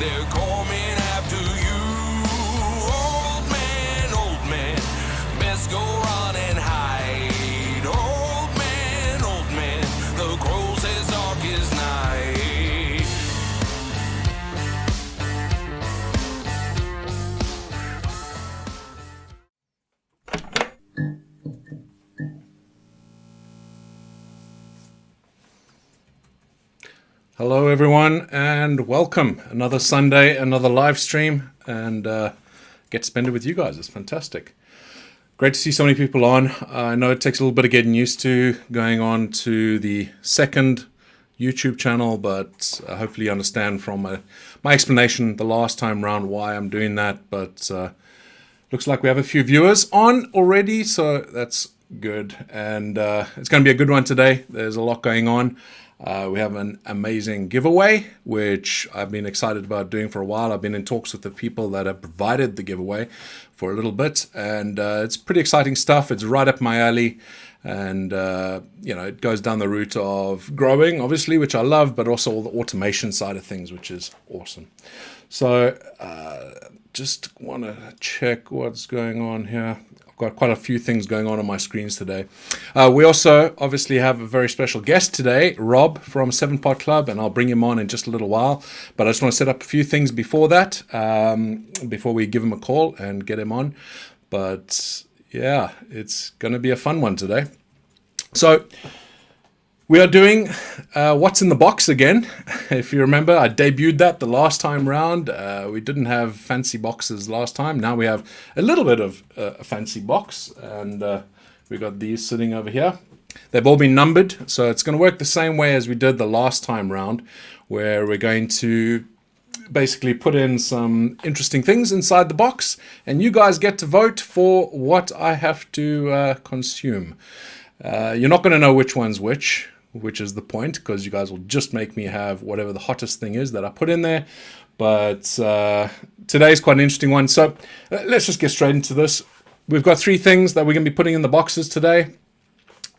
They're coming after you. Old man, best go run and hide. Old man, the crow says dark is night. Hello everyone and welcome. Another Sunday, another live stream, and get to spend it with you guys. It's fantastic. Great to see so many people on. I know it takes a little bit of getting used to going on to the second YouTube channel, but hopefully you understand from my explanation the last time round why I'm doing that. But looks like we have a few viewers on already, so that's good. And it's going to be a good one today. There's a lot going on. We have an amazing giveaway, which I've been excited about doing for a while. I've been in talks with the people that have provided the giveaway for a little bit, and it's pretty exciting stuff. It's right up my alley, and it goes down the route of growing, obviously, which I love, but also all the automation side of things, which is awesome. So just want to check what's going on here. Got quite a few things going on my screens today. We also obviously have a very special guest today, Rob from 7 Pot Club, and I'll bring him on in just a little while. But I just want to set up a few things before that, before we give him a call and get him on. But yeah, it's going to be a fun one today. So we are doing What's in the Box again. If you remember, I debuted that the last time round. We didn't have fancy boxes last time. Now we have a little bit of a fancy box. And we got these sitting over here. They've all been numbered. So it's going to work the same way as we did the last time round, where we're going to basically put in some interesting things inside the box. And you guys get to vote for what I have to consume. You're not going to know which one's which is the point, because you guys will just make me have whatever the hottest thing is that I put in there. But today's quite an interesting one. So let's just get straight into this. We've got 3 things that we're going to be putting in the boxes today.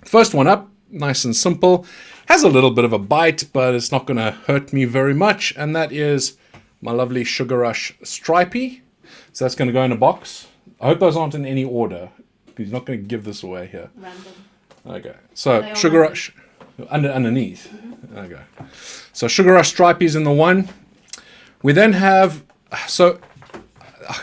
First one up, nice and simple. Has a little bit of a bite, but it's not going to hurt me very much. And that is my lovely Sugar Rush Stripey. So that's going to go in a box. I hope those aren't in any order. He's not going to give this away here. Random. Okay, so Sugar Rush underneath. Mm-hmm. Okay, so Sugar Rush Stripey's in the one. We then have, so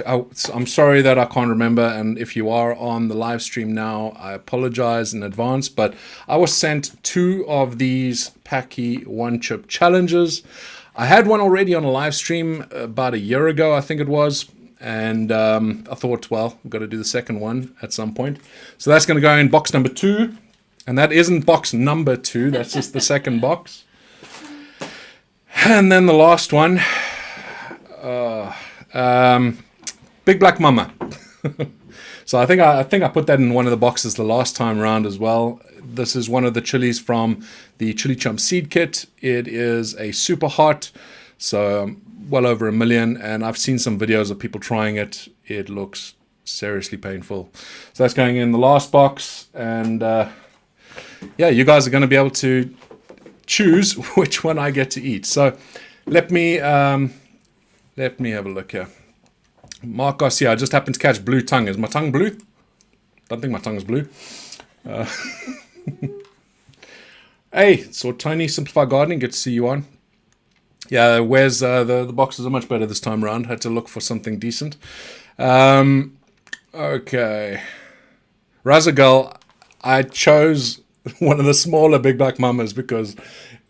I'm sorry that I can't remember, and if you are on the live stream now, I apologize in advance, but I was sent 2 of these Packy One Chip Challenges. I had one already on a live stream about a year ago, I think it was. And I thought, well, we've got to do the second one at some point. So that's going to go in box number 2. And that isn't box number 2. That's just the second box. And then the last one. Big Black Mama. So I think I put that in one of the boxes the last time around as well. This is one of the chilies from the ChilliChump seed kit. It is a super hot. So well over 1 million, and I've seen some videos of people trying it. It looks seriously painful. So that's going in the last box, and yeah, you guys are going to be able to choose which one I get to eat. So let me have a look here. Mark Garcia, I just happened to catch blue tongue. Is my tongue blue? Don't think my tongue's blue. Hey, so Tony, Simplified Gardening, good to see you on. Yeah, where's the boxes are much better this time around. Had to look for something decent. Okay. Razagal, I chose one of the smaller Big Black Mamas because,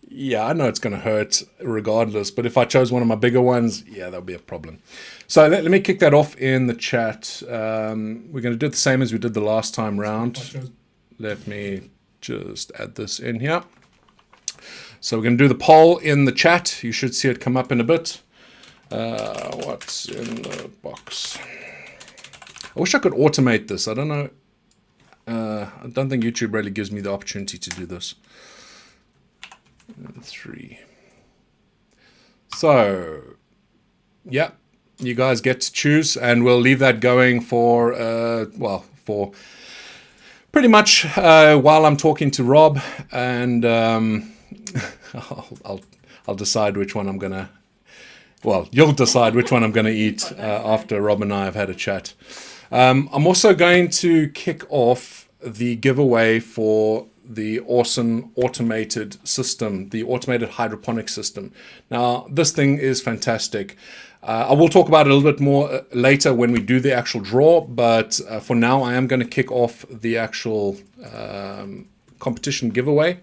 yeah, I know it's going to hurt regardless. But if I chose one of my bigger ones, yeah, that'll be a problem. So let me kick that off in the chat. We're going to do it the same as we did the last time round. Let me just add this in here. So we're going to do the poll in the chat. You should see it come up in a bit. What's in the box? I wish I could automate this. I don't know. I don't think YouTube really gives me the opportunity to do this. 3. So, yeah, you guys get to choose, and we'll leave that going for, for pretty much while I'm talking to Rob, and I'll decide which one I'm gonna Well, you'll decide which one I'm going to eat after Rob and I have had a chat. I'm also going to kick off the giveaway for the awesome automated system, the automated hydroponic system. Now, this thing is fantastic. I will talk about it a little bit more later when we do the actual draw, but for now, I am going to kick off the actual competition giveaway,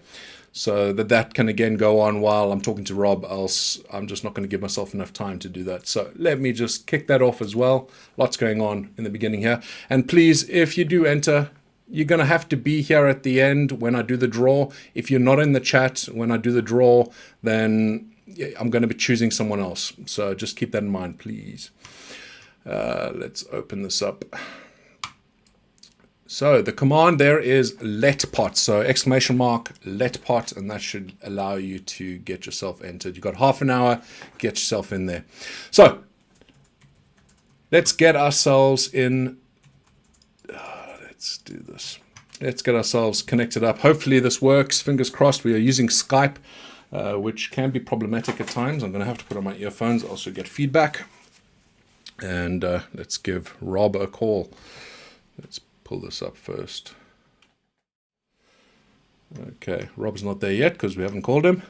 so that can again go on while I'm talking to Rob, else I'm just not going to give myself enough time to do that. So let me just kick that off as well. Lots going on in the beginning here. And please, if you do enter, you're going to have to be here at the end when I do the draw. If you're not in the chat when I do the draw, then I'm going to be choosing someone else. So just keep that in mind, please. Let's open this up. So the command there is letpot. So exclamation mark letpot, and that should allow you to get yourself entered. You've got half an hour, get yourself in there. So let's get ourselves in. Let's do this. Let's get ourselves connected up. Hopefully this works. Fingers crossed. We are using Skype, which can be problematic at times. I'm going to have to put on my earphones. I also get feedback. And let's give Rob a call. Let's pull this up first. Okay, Rob's not there yet because we haven't called him.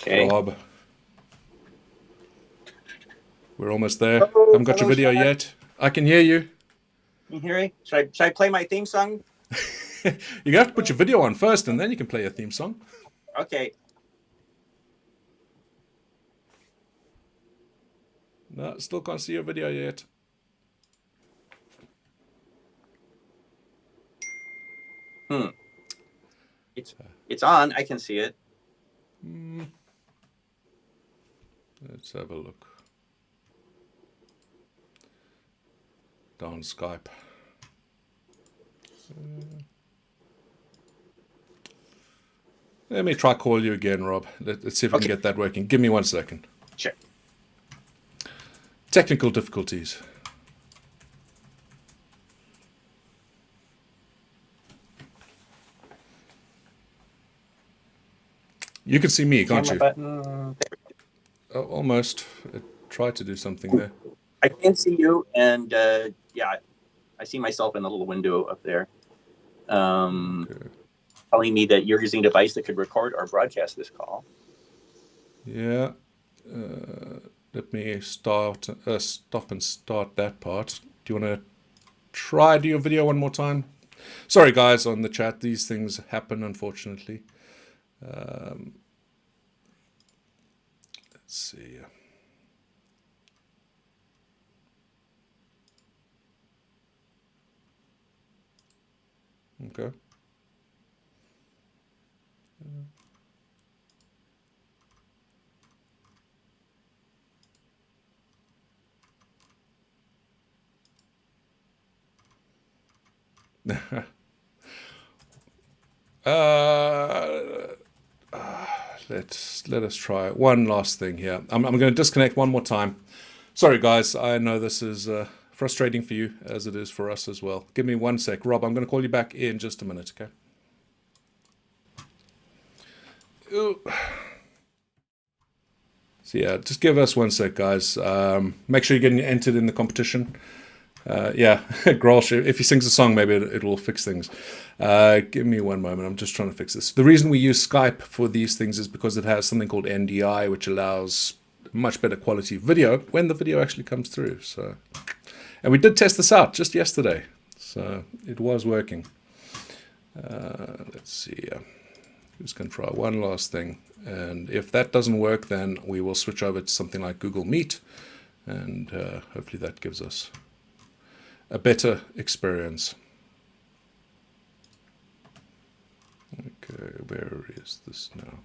Okay. Rob, we're almost there. Hello, Haven't got your video Sean. yet. I can hear you. Can you hear me? Should I play my theme song? You have to put your video on first, and then you can play a theme song. Okay. No, still can't see your video yet. It's on. I can see it. Let's have a look. Down Skype. Let me try call you again, Rob. Let's see if we can get that working. Give me 1 second. Sure. Technical difficulties. You can see me, can't you? Button. Oh, almost. It tried to do something there. I can see you, and yeah, I see myself in the little window up there, Okay. telling me that you're using a device that could record or broadcast this call. Yeah. Let me stop and start that part. Do you want to try do your video one more time? Sorry, guys, on the chat. These things happen, unfortunately. Let's see. Okay. Let us try one last thing here. I'm going to disconnect one more time. Sorry, guys. I know this is frustrating for you as it is for us as well. Give me 1 sec. Rob, I'm going to call you back in just a minute, okay? Ooh. So yeah, just give us 1 sec, guys. Make sure you're getting entered in the competition. Yeah, Grolsch, if he sings a song, maybe it will fix things. Give me one moment. I'm just trying to fix this. The reason we use Skype for these things is because it has something called NDI, which allows much better quality video when the video actually comes through. So, and we did test this out just yesterday, so it was working. Let's see. Just going to try one last thing, and if that doesn't work, then we will switch over to something like Google Meet, and hopefully that gives us a better experience. Okay, where is this now?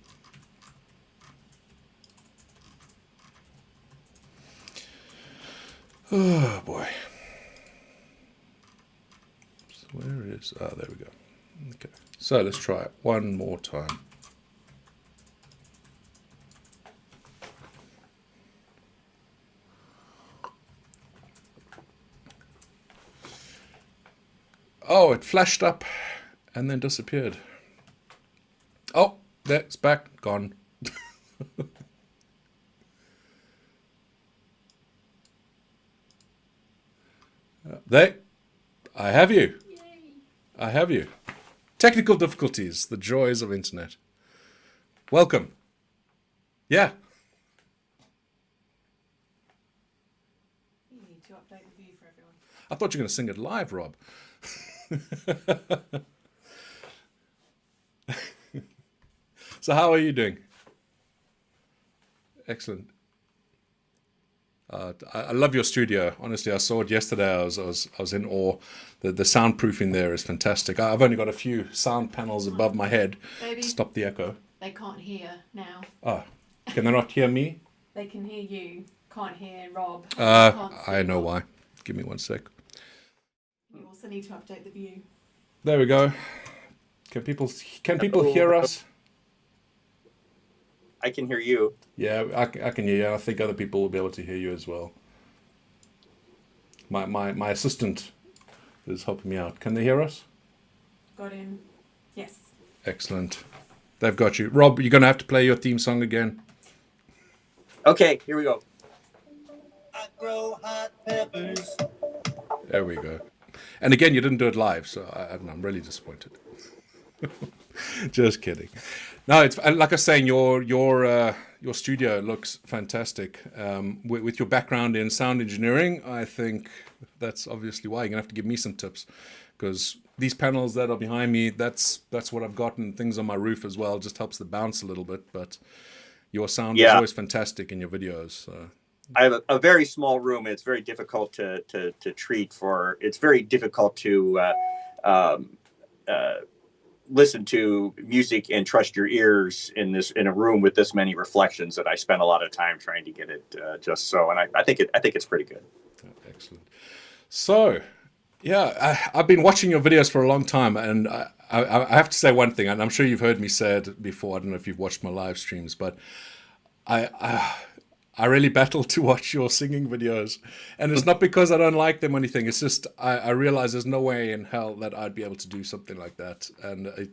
Oh boy. So where is, there we go. Okay, so let's try it one more time. Oh, it flashed up and then disappeared. Oh, there, it's back, gone. There, I have you. I have you. Technical difficulties, the joys of internet. Welcome. Yeah. You need to update the view for everyone. I thought you were going to sing it live, Rob. So how are you doing? Excellent. I love your studio. Honestly, I saw it yesterday. I was in awe. The soundproofing there is fantastic. I've only got a few sound panels above my head Baby, to stop the echo. they can't hear now. Oh, can they not hear me? They can hear you. Can't hear Rob. Can't see I know Rob. why. Give me one sec. You also need to update the view. There we go. Can people hear us? I can hear you. Yeah, I can hear you. I think other people will be able to hear you as well. My assistant is helping me out. Can they hear us? Got him. Yes. Excellent. They've got you. Rob, you're going to have to play your theme song again. Okay, here we go. I grow hot peppers. There we go. And again, you didn't do it live, so I'm really disappointed. Just kidding. No, it's like I was saying, your studio looks fantastic. With your background in sound engineering, I think that's obviously why you're gonna have to give me some tips, because these panels that are behind me, that's what I've gotten. Things on my roof as well, just helps the bounce a little bit. But your sound is always fantastic in your videos. So. I have a very small room. And it's very difficult to treat for. It's very difficult to listen to music and trust your ears in a room with this many reflections. That I spent a lot of time trying to get it just so. And I think it's pretty good. Excellent. So, yeah, I've been watching your videos for a long time, and I have to say one thing, and I'm sure you've heard me say it before. I don't know if you've watched my live streams, but I really battle to watch your singing videos, and it's not because I don't like them or anything. It's just I realize there's no way in hell that I'd be able to do something like that, and I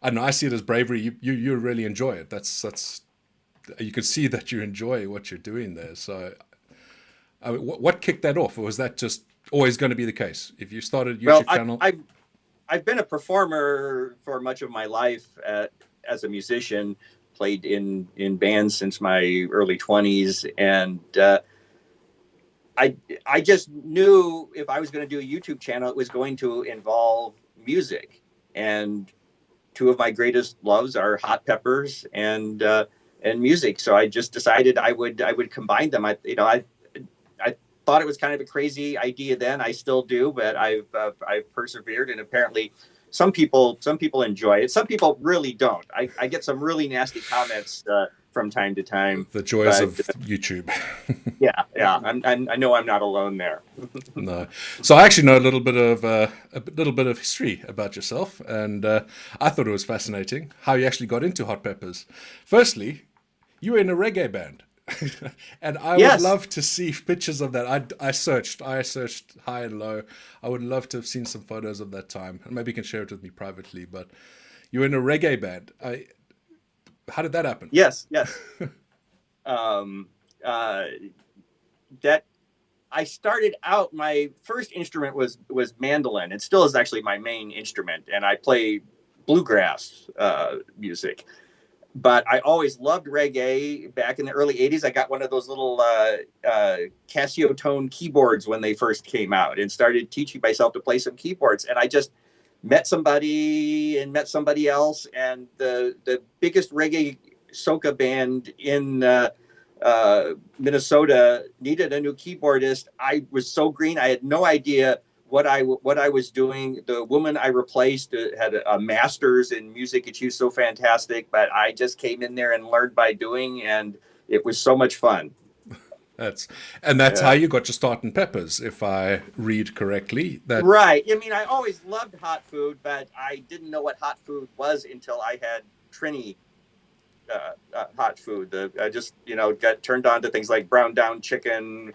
don't know. I see it as bravery. You really enjoy it. That's you can see that you enjoy what you're doing there. So, what kicked that off, or was that just always going to be the case? If you started a YouTube channel, I've been a performer for much of my life as a musician. Played in bands since my early 20s, and I just knew if I was going to do a YouTube channel, it was going to involve music. And two of my greatest loves are hot peppers and music. So I just decided I would combine them. I thought it was kind of a crazy idea then. I still do, but I've persevered, and apparently some people enjoy it. Some people really don't. I get some really nasty comments from time to time. The joys of YouTube. Yeah. I know I'm not alone there. No, so I actually know a little bit of history about yourself, and I thought it was fascinating how you actually got into hot peppers. Firstly, you were in a reggae band. And I would love to see pictures of that. I searched high and low. I would love to have seen some photos of that time, and maybe you can share it with me privately. But you were in a reggae band. How did that happen? Yes. That I started out. My first instrument was mandolin. It still is actually my main instrument, and I play bluegrass music. But I always loved reggae. Back in the early 80s, I got one of those little Casio tone keyboards when they first came out, and started teaching myself to play some keyboards. And I just met somebody else. And the biggest reggae soca band in Minnesota needed a new keyboardist. I was so green. I had no idea what I was doing. The woman I replaced had a master's in music, and she was so fantastic. But I just came in there and learned by doing, and it was so much fun. That's how you got your start in peppers, if I read correctly. Right. I mean, I always loved hot food, but I didn't know what hot food was until I had Trini hot food. I just got turned on to things like brown down chicken,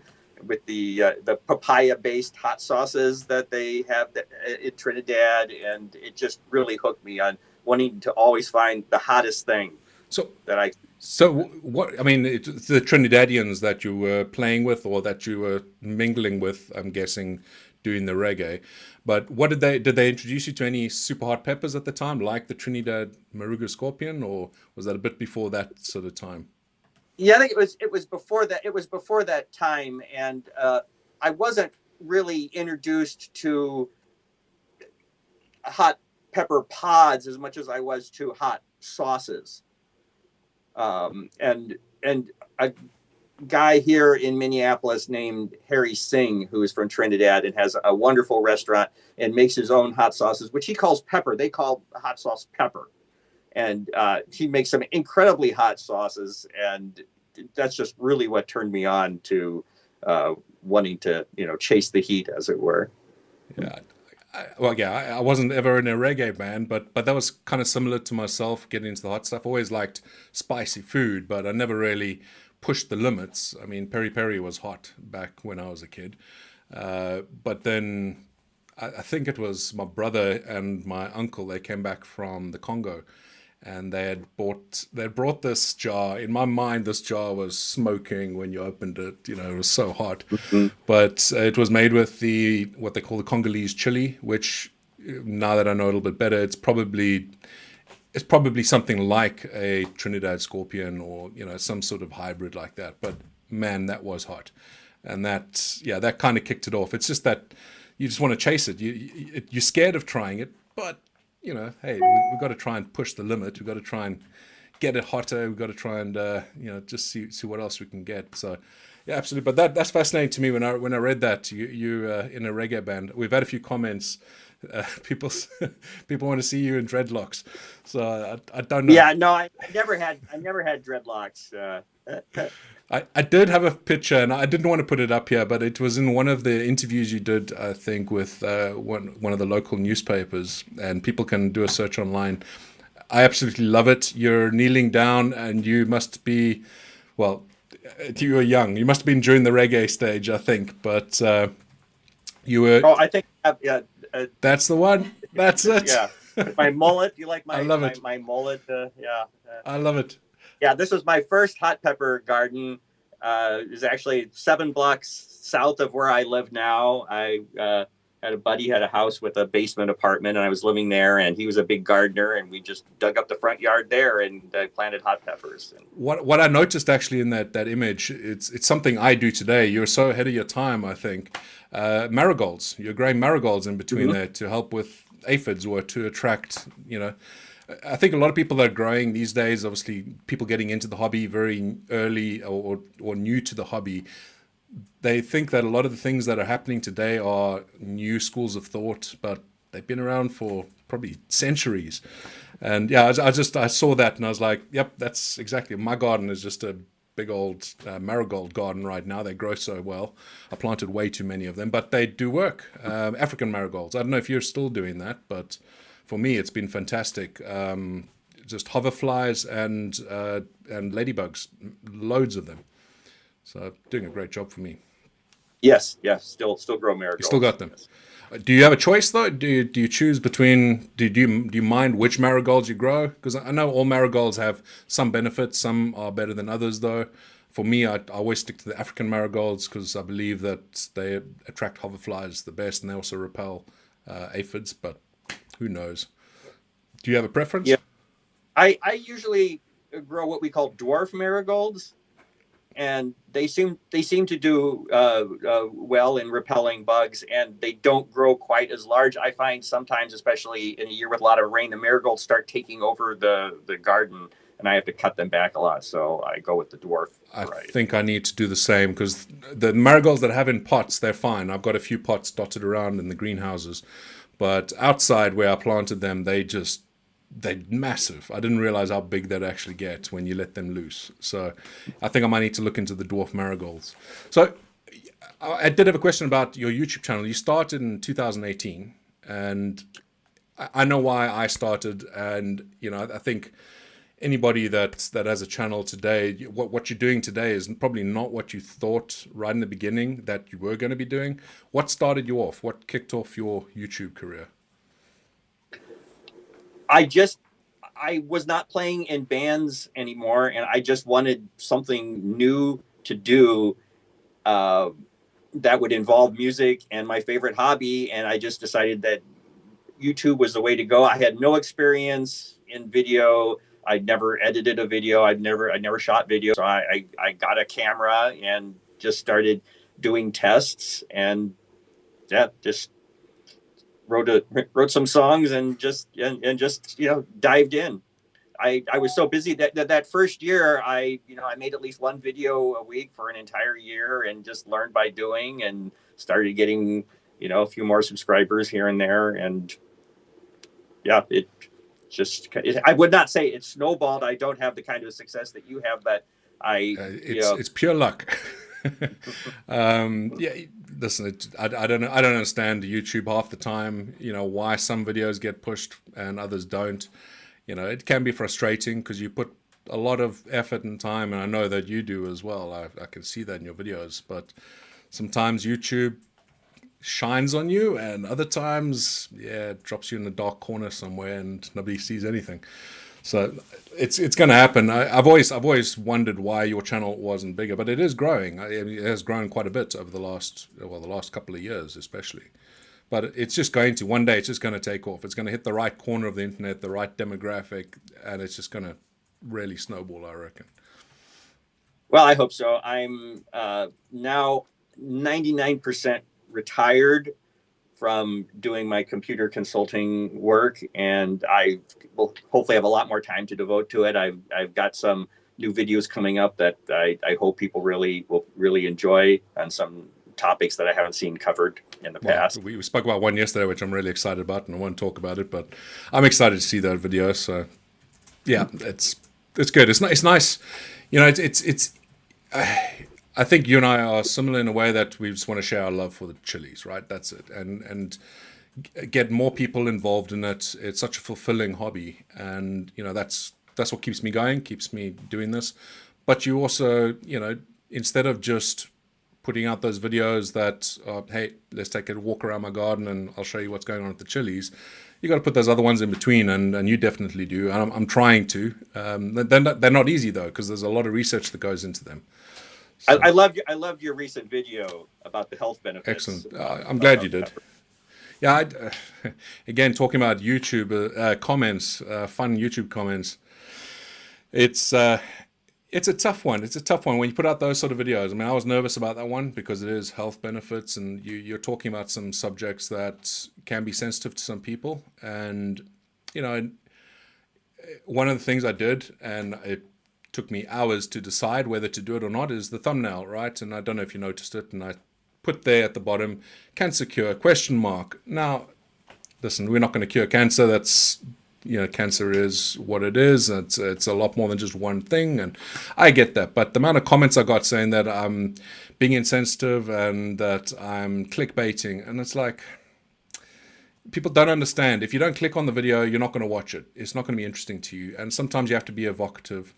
the papaya based hot sauces that they have in Trinidad, and it just really hooked me on wanting to always find the hottest thing So, that I. so what? I mean, it's the Trinidadians that you were playing with, or that you were mingling with. I'm guessing, doing the reggae. But what did they introduce you to any super hot peppers at the time, like the Trinidad Maruga Scorpion, or was that a bit before that sort of time? Yeah, I think it was before that. It was before that time, and I wasn't really introduced to hot pepper pods as much as I was to hot sauces. And a guy here in Minneapolis named Harry Singh, who is from Trinidad and has a wonderful restaurant and makes his own hot sauces, which he calls pepper. They call hot sauce pepper. And he makes some incredibly hot sauces. And that's just really what turned me on to wanting to, chase the heat, as it were. Yeah. I wasn't ever in a reggae band, but that was kind of similar to myself getting into the hot stuff. Always liked spicy food, but I never really pushed the limits. I mean, peri peri was hot back when I was a kid. But then I think it was my brother and my uncle. They came back from the Congo, and they brought this jar. In my mind, this jar was smoking when you opened it. It was so hot. Mm-hmm. But it was made with what they call the Congolese chili, which, now that I know a little bit better, it's probably something like a Trinidad Scorpion, or some sort of hybrid like that. But man, that was hot, and that kind of kicked it off. It's just that you just want to chase it. You're scared of trying it, but hey, we've got to try and push the limit. We've got to try and get it hotter. We've got to try and just see what else we can get. So yeah, absolutely. But that's fascinating to me when I read that you in a reggae band. We've had a few comments. People want to see you in dreadlocks. So I don't know. Yeah, no, I never had dreadlocks. I did have a picture, and I didn't want to put it up here, but it was in one of the interviews you did, I think, with one of the local newspapers, and people can do a search online. I absolutely love it. You're kneeling down, and you must be, well, you were young. You must have been during the reggae stage, I think, but you were... Oh, I think, yeah. That's the one. That's it. Yeah. My mullet. You like my, I love it. my mullet? Yeah. I love it. Yeah, this was my first hot pepper garden. It was actually 7 blocks south of where I live now. I had a buddy had a house with a basement apartment, and I was living there, and he was a big gardener, and we just dug up the front yard there and planted hot peppers. What I noticed actually in that image, it's something I do today. You're so ahead of your time, I think. Marigolds. You're growing marigolds in between there to help with aphids, or to attract, I think a lot of people that are growing these days, obviously people getting into the hobby very early or new to the hobby, they think that a lot of the things that are happening today are new schools of thought, but they've been around for probably centuries. And yeah, I saw that and I was like, yep, that's exactly. My garden is just a big old marigold garden right now. They grow so well. I planted way too many of them, but they do work. African marigolds. I don't know if you're still doing that, but for me, it's been fantastic. Just hoverflies and ladybugs, loads of them. So doing a great job for me. Yes, still grow marigolds. You still got them. Yes. Do you have a choice though? Do you choose between? Do you mind which marigolds you grow? Because I know all marigolds have some benefits. Some are better than others, though. For me, I always stick to the African marigolds because I believe that they attract hoverflies the best, and they also repel aphids. But who knows? Do you have a preference? Yeah, I usually grow what we call dwarf marigolds, and they seem to do well in repelling bugs, and they don't grow quite as large. I find sometimes, especially in a year with a lot of rain, the marigolds start taking over the garden, and I have to cut them back a lot. So I go with the dwarf variety. I think I need to do the same, because the marigolds that I have in pots, they're fine. I've got a few pots dotted around in the greenhouses, but outside where I planted them, they're massive. I didn't realize how big they'd actually get when you let them loose. So I think I might need to look into the dwarf marigolds. So I did have a question about your YouTube channel. You started in 2018, and I know why I started, and I think anybody that has a channel today, what you're doing today is probably not what you thought right in the beginning that you were going to be doing. What started you off? What kicked off your YouTube career? I was not playing in bands anymore, and I just wanted something new to do that would involve music and my favorite hobby. And I just decided that YouTube was the way to go. I had no experience in video. I'd never edited a video. I never shot video. So I got a camera and just started doing tests, and just wrote some songs and just dived in. I was so busy that first year I made at least one video a week for an entire year, and just learned by doing, and started getting a few more subscribers here and there. And I would not say it snowballed. I don't have the kind of success that you have, but it's pure luck. Listen, I don't understand YouTube half the time, why some videos get pushed and others don't. It can be frustrating because you put a lot of effort and time, and I know that you do as well. I can see that in your videos, but sometimes YouTube shines on you, and other times, it drops you in the dark corner somewhere and nobody sees anything. So it's going to happen. I've always wondered why your channel wasn't bigger, but it is growing. It has grown quite a bit over the last couple of years, especially. But it's just going to, one day, it's just going to take off. It's going to hit the right corner of the internet, the right demographic, and it's just going to really snowball, I reckon. Well, I hope so. I'm now 99% retired from doing my computer consulting work, and I will hopefully have a lot more time to devote to it. I've got some new videos coming up that I hope people will really enjoy, on some topics that I haven't seen covered in the past. We spoke about one yesterday, which I'm really excited about, and I won't talk about it, but I'm excited to see that video. So yeah, it's good. It's nice. I think you and I are similar in a way that we just want to share our love for the chilies, right? That's it. And get more people involved in it. It's such a fulfilling hobby. And, that's what keeps me going, keeps me doing this. But you also, instead of just putting out those videos that, hey, let's take a walk around my garden and I'll show you what's going on at the chilies, you got to put those other ones in between, and you definitely do. And I'm trying to. They're not easy, though, because there's a lot of research that goes into them. So, I loved your recent video about the health benefits. Excellent. I'm glad you did. Yeah. Again, talking about YouTube comments, fun YouTube comments. It's a tough one. It's a tough one when you put out those sort of videos. I mean, I was nervous about that one because it is health benefits, and you're talking about some subjects that can be sensitive to some people. And one of the things I did, and it took me hours to decide whether to do it or not, is the thumbnail, right? And I don't know if you noticed it, and I put there at the bottom, cancer cure, ? Now, listen, we're not going to cure cancer. That's, cancer is what it is. It's a lot more than just one thing, and I get that. But the amount of comments I got saying that I'm being insensitive and that I'm clickbaiting, and it's like, people don't understand. If you don't click on the video, you're not going to watch it. It's not going to be interesting to you. And sometimes you have to be evocative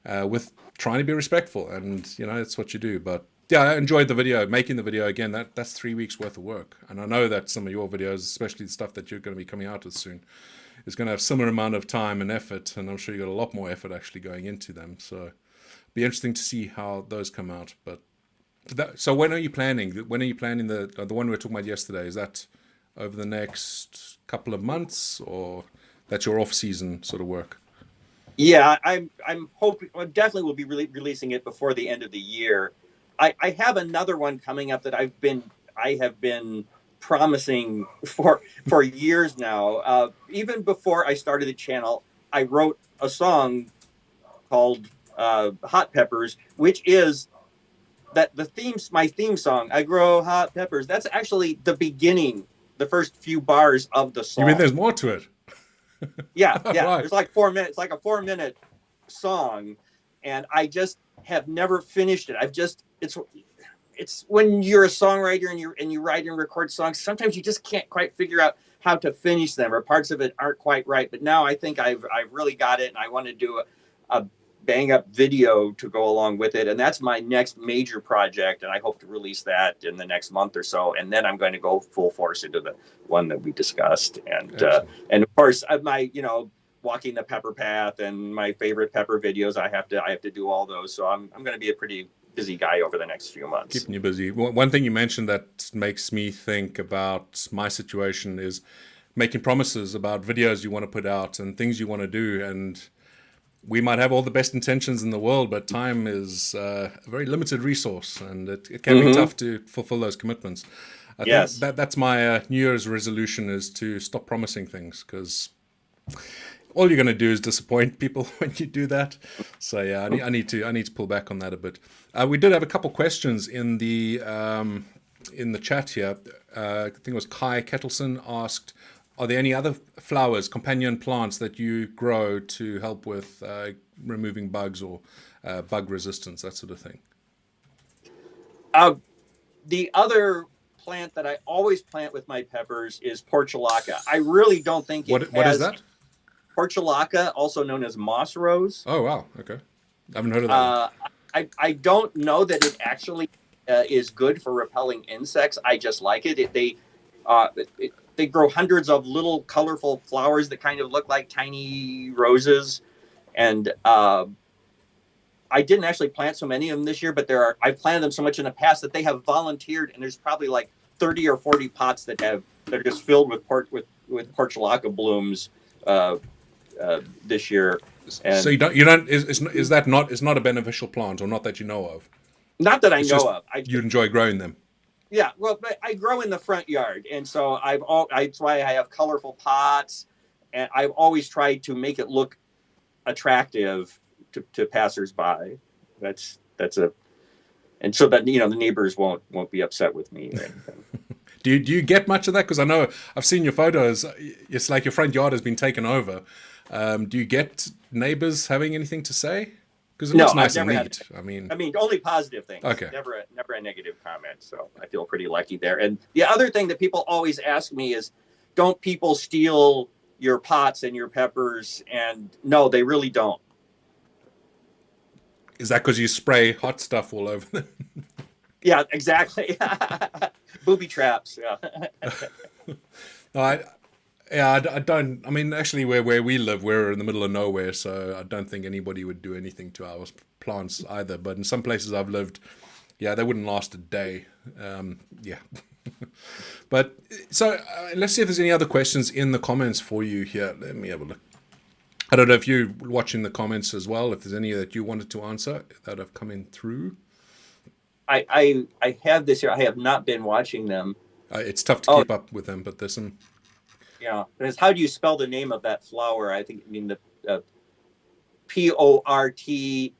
with trying to be respectful, and it's what you do. But yeah, I enjoyed the video, making the video. Again, that's 3 weeks worth of work, and I know that some of your videos, especially the stuff that you're going to be coming out with soon, is going to have similar amount of time and effort, and I'm sure you got a lot more effort actually going into them. So it'll be interesting to see how those come out. But so when are you planning the one we were talking about yesterday? Is that over the next couple of months, or that's your off-season sort of work? Yeah, I'm hoping. Well, definitely will be releasing it before the end of the year. I have another one coming up that I have been promising for years now. Even before I started the channel, I wrote a song called "Hot Peppers," which is my theme song. I grow hot peppers. That's actually the beginning, the first few bars of the song. You mean there's more to it? Yeah. Right. It's like 4 minutes. It's like a 4-minute song, and I just have never finished it. It's when you're a songwriter and you write and record songs, sometimes you just can't quite figure out how to finish them, or parts of it aren't quite right. But now I think I've really got it, and I want to do a bang up video to go along with it. And that's my next major project. And I hope to release that in the next month or so. And then I'm going to go full force into the one that we discussed. And of course, my, walking the pepper path and my favorite pepper videos, I have to do all those. So I'm going to be a pretty busy guy over the next few months. Keeping you busy. One thing you mentioned that makes me think about my situation is making promises about videos you want to put out and things you want to do. And we might have all the best intentions in the world, but time is a very limited resource, and it can be tough to fulfill those commitments. I think that's my New Year's resolution, is to stop promising things, because all you're going to do is disappoint people when you do that. So yeah, I need to pull back on that a bit. We did have a couple questions in the chat here. I think it was Kai Kettleson asked, are there any other flowers, companion plants that you grow to help with removing bugs or bug resistance, that sort of thing? The other plant that I always plant with my peppers is portulaca. I really don't think what is that? Portulaca, also known as moss rose. Oh, wow. Okay. I haven't heard of that. I don't know that it actually is good for repelling insects. I just like it. They grow hundreds of little colorful flowers that kind of look like tiny roses. And I didn't actually plant so many of them this year, but I've planted them so much in the past that they have volunteered, and there's probably like 30 or 40 pots that are just filled with portulaca blooms this year. And so you don't is that not a beneficial plant, or not that you know of? Not that I know of. You enjoy growing them. Yeah, well, but I grow in the front yard, and so that's why I have colorful pots, and I've always tried to make it look attractive to passersby. And so that the neighbors won't be upset with me. Do you get much of that? Because I know I've seen your photos. It's like your front yard has been taken over. Do you get neighbors having anything to say? Because it looks nice and neat. I mean, only positive things. Okay. Never a negative comment. So I feel pretty lucky there. And the other thing that people always ask me is, don't people steal your pots and your peppers? And no, they really don't. Is that because you spray hot stuff all over them? Yeah, exactly. Booby traps. Yeah. I don't. I mean, actually, where we live, we're in the middle of nowhere, so I don't think anybody would do anything to our plants either. But in some places I've lived, yeah, they wouldn't last a day. Yeah. But so let's see if there's any other questions in the comments for you here. Let me have a look. I don't know if you're watching the comments as well, if there's any that you wanted to answer that have come in through. I have this here. I have not been watching them. It's tough to keep up with them, but there's some. Yeah. How do you spell the name of that flower? I think the Portulaca.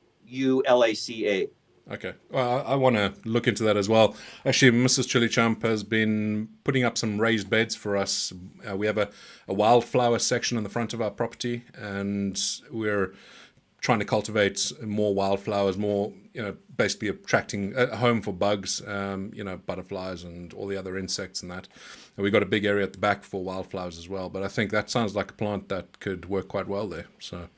Okay. Well, I want to look into that as well. Actually, Mrs. ChilliChump has been putting up some raised beds for us. We have a wildflower section on the front of our property, and we're trying to cultivate more wildflowers, more, basically attracting a home for bugs, butterflies and all the other insects and that. And we've got a big area at the back for wildflowers as well. But I think that sounds like a plant that could work quite well there. So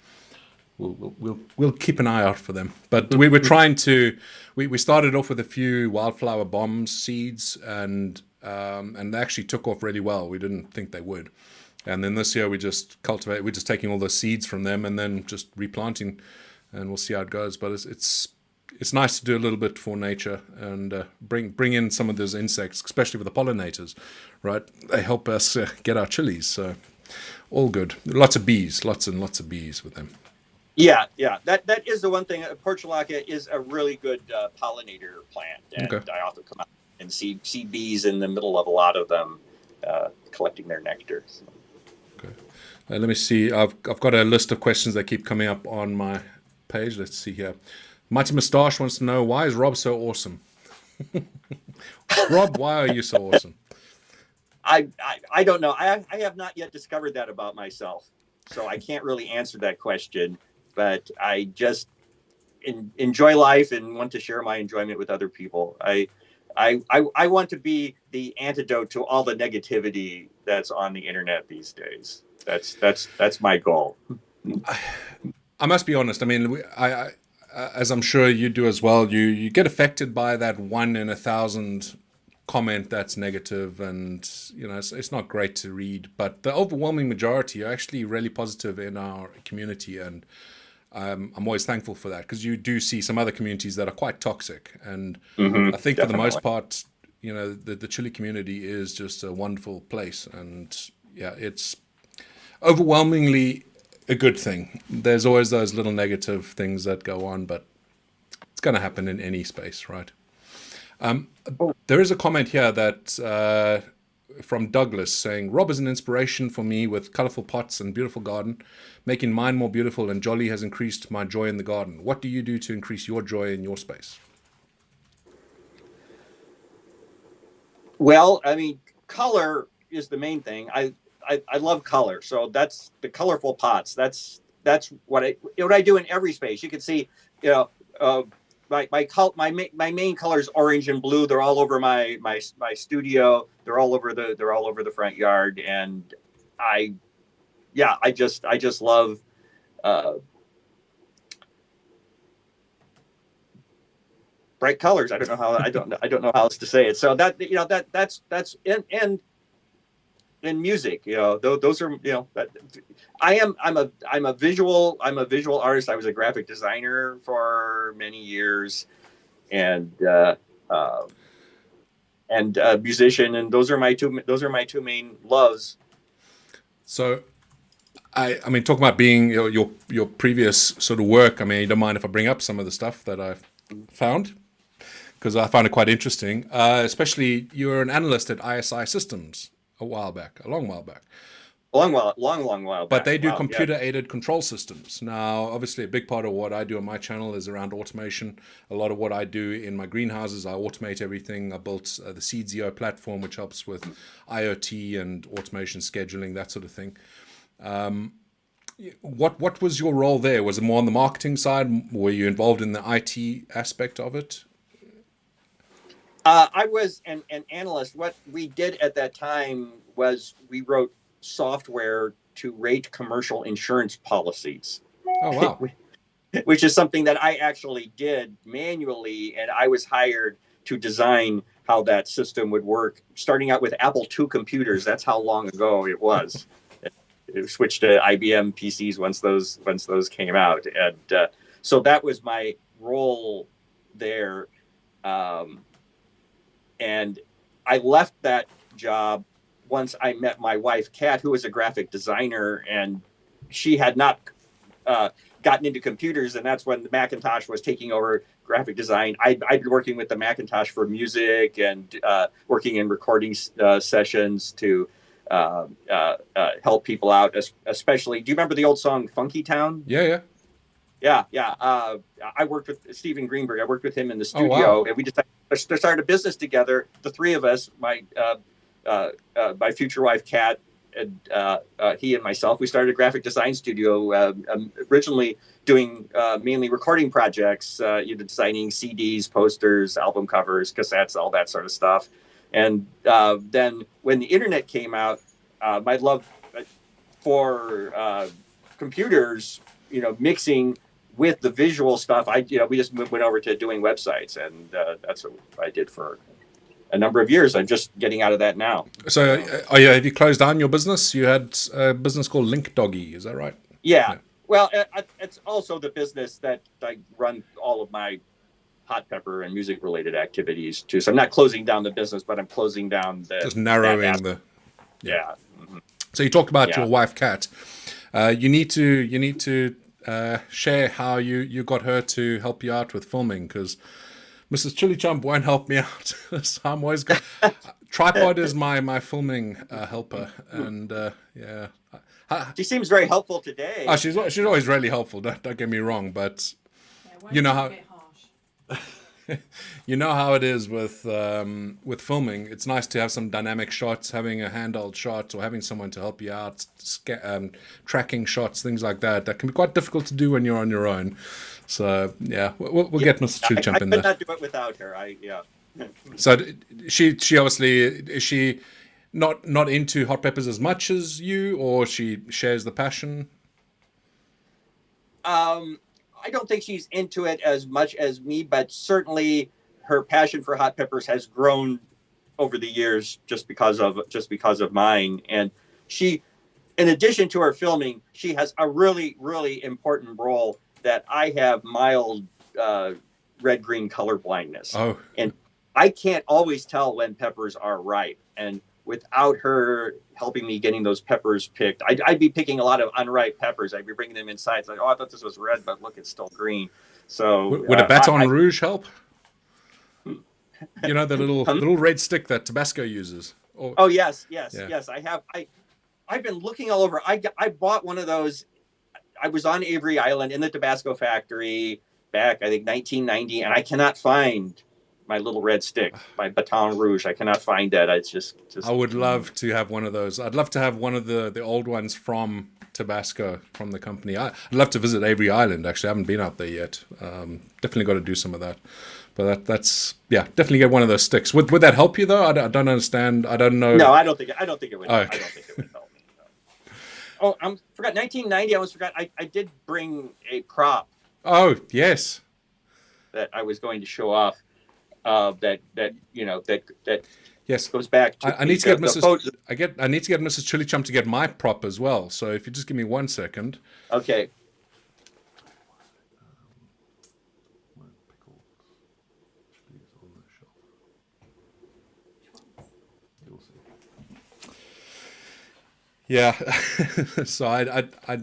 we'll keep an eye out for them. But we were trying to. We started off with a few wildflower bomb seeds, and they actually took off really well. We didn't think they would. And then this year we're just taking all the seeds from them and then just replanting, and we'll see how it goes. But it's nice to do a little bit for nature and bring in some of those insects, especially with the pollinators, right? They help us get our chilies. So all good. Lots and lots of bees with them. Yeah. That is the one thing. Portulaca is a really good pollinator plant, and okay. I often come out and see bees in the middle of a lot of them collecting their nectar. So. Okay. Let me see. I've got a list of questions that keep coming up on my page. Let's see here. Mighty Moustache wants to know, why is Rob so awesome? Rob, why are you so awesome? I don't know. I have not yet discovered that about myself, so I can't really answer that question. But I just enjoy life and want to share my enjoyment with other people. I want to be the antidote to all the negativity that's on the internet these days. That's my goal. I must be honest. I mean, as I'm sure you do as well, you get affected by that 1 in 1,000 comment that's negative, and it's not great to read. But the overwhelming majority are actually really positive in our community, and I'm always thankful for that, because you do see some other communities that are quite toxic, and I think for the most part, the Chili community is just a wonderful place, and yeah, it's overwhelmingly a good thing. There's always those little negative things that go on, but it's going to happen in any space, right? There is a comment here that from Douglas saying, Rob is an inspiration for me with colorful pots and beautiful garden, making mine more beautiful, and Jolly has increased my joy in the garden. What do you do to increase your joy in your space? Well, I mean, color is the main thing. I love color, so that's the colorful pots. That's what I do in every space. You can see, my main color is orange and blue. They're all over my studio. They're all over the front yard, and I just love bright colors. I don't know how else to say it. So that's in music, those are, I'm a visual artist. I was a graphic designer for many years, and musician, and those are my two main loves. So I mean, talking about being your previous sort of work, I mean, you don't mind if I bring up some of the stuff that I've found, because I found it quite interesting. Especially, you were an analyst at ISI Systems a long while back. Long while back. But they do computer-aided control systems. Now, obviously, a big part of what I do on my channel is around automation. A lot of what I do in my greenhouses, I automate everything. I built the Seed.zio platform, which helps with IoT and automation scheduling, that sort of thing. What was your role there? Was it more on the marketing side? Were you involved in the IT aspect of it? I was an analyst. What we did at that time was we wrote software to rate commercial insurance policies. Oh, wow. Which is something that I actually did manually, and I was hired to design how that system would work, starting out with Apple II computers. That's how long ago it was. It switched to IBM PCs once those came out, and so that was my role there. And I left that job once I met my wife, Kat, who was a graphic designer, and she had not gotten into computers, and that's when the Macintosh was taking over graphic design. I'd been working with the Macintosh for music and working in recording sessions to help people out, especially. Do you remember the old song Funky Town? Yeah. I worked with Steven Greenberg. I worked with him in the studio, wow. And we decided to start a business together. The three of us, my future wife Kat, and he and myself, we started a graphic design studio. Originally doing mainly recording projects, designing CDs, posters, album covers, cassettes, all that sort of stuff. And then when the internet came out, my love for computers, mixing with the visual stuff, we just went over to doing websites, and that's what I did for a number of years. I'm just getting out of that now. So, have you closed down your business? You had a business called Link Doggy, is that right? Yeah. Well, it's also the business that I run all of my hot pepper and music related activities too. So I'm not closing down the business, but I'm closing down just narrowing the. Yeah. Mm-hmm. So you talked about your wife, Kat. You need to share how you got her to help you out with filming, because Mrs. ChilliChump won't help me out. So I'm always tripod is my filming helper, and she seems very helpful today. Oh, she's always really helpful. Don't get me wrong, but you know how. You know how it is with filming. It's nice to have some dynamic shots, having a handheld shot, or having someone to help you out, tracking shots, things like that. That can be quite difficult to do when you're on your own. So we'll get Mr. ChilliChump in there. I could not do it without her. So she obviously, is she not into hot peppers as much as you, or she shares the passion? I don't think she's into it as much as me, but certainly her passion for hot peppers has grown over the years just because of mine. And she, in addition to her filming, she has a really, really important role that I have mild red-green color blindness. Oh. And I can't always tell when peppers are ripe. And without her helping me getting those peppers picked, I'd be picking a lot of unripe peppers. I'd be bringing them inside. It's like, oh, I thought this was red, but look, it's still green. So Would a Baton Rouge help? You know, the little red stick that Tabasco uses. Or, oh yes. Yeah. Yes. I've been looking all over. I bought one of those. I was on Avery Island in the Tabasco factory back, I think 1990, and I cannot find my little red stick, my Baton Rouge. I cannot find that. It's just. I would love to have one of those. I'd love to have one of the old ones from Tabasco, from the company. I'd love to visit Avery Island. Actually, I haven't been out there yet. Definitely got to do some of that. But that's definitely get one of those sticks. Would that help you though? I don't understand. I don't know. No, I don't think it would. Okay. I don't think it would help me. No. Oh, I forgot 1990. I almost forgot. I did bring a prop. Oh yes. That I was going to show off. That yes goes back to. I need to get Mrs. I need to get Mrs. ChilliChump to get my prop as well. So if you just give me 1 second. Okay. Yeah, so I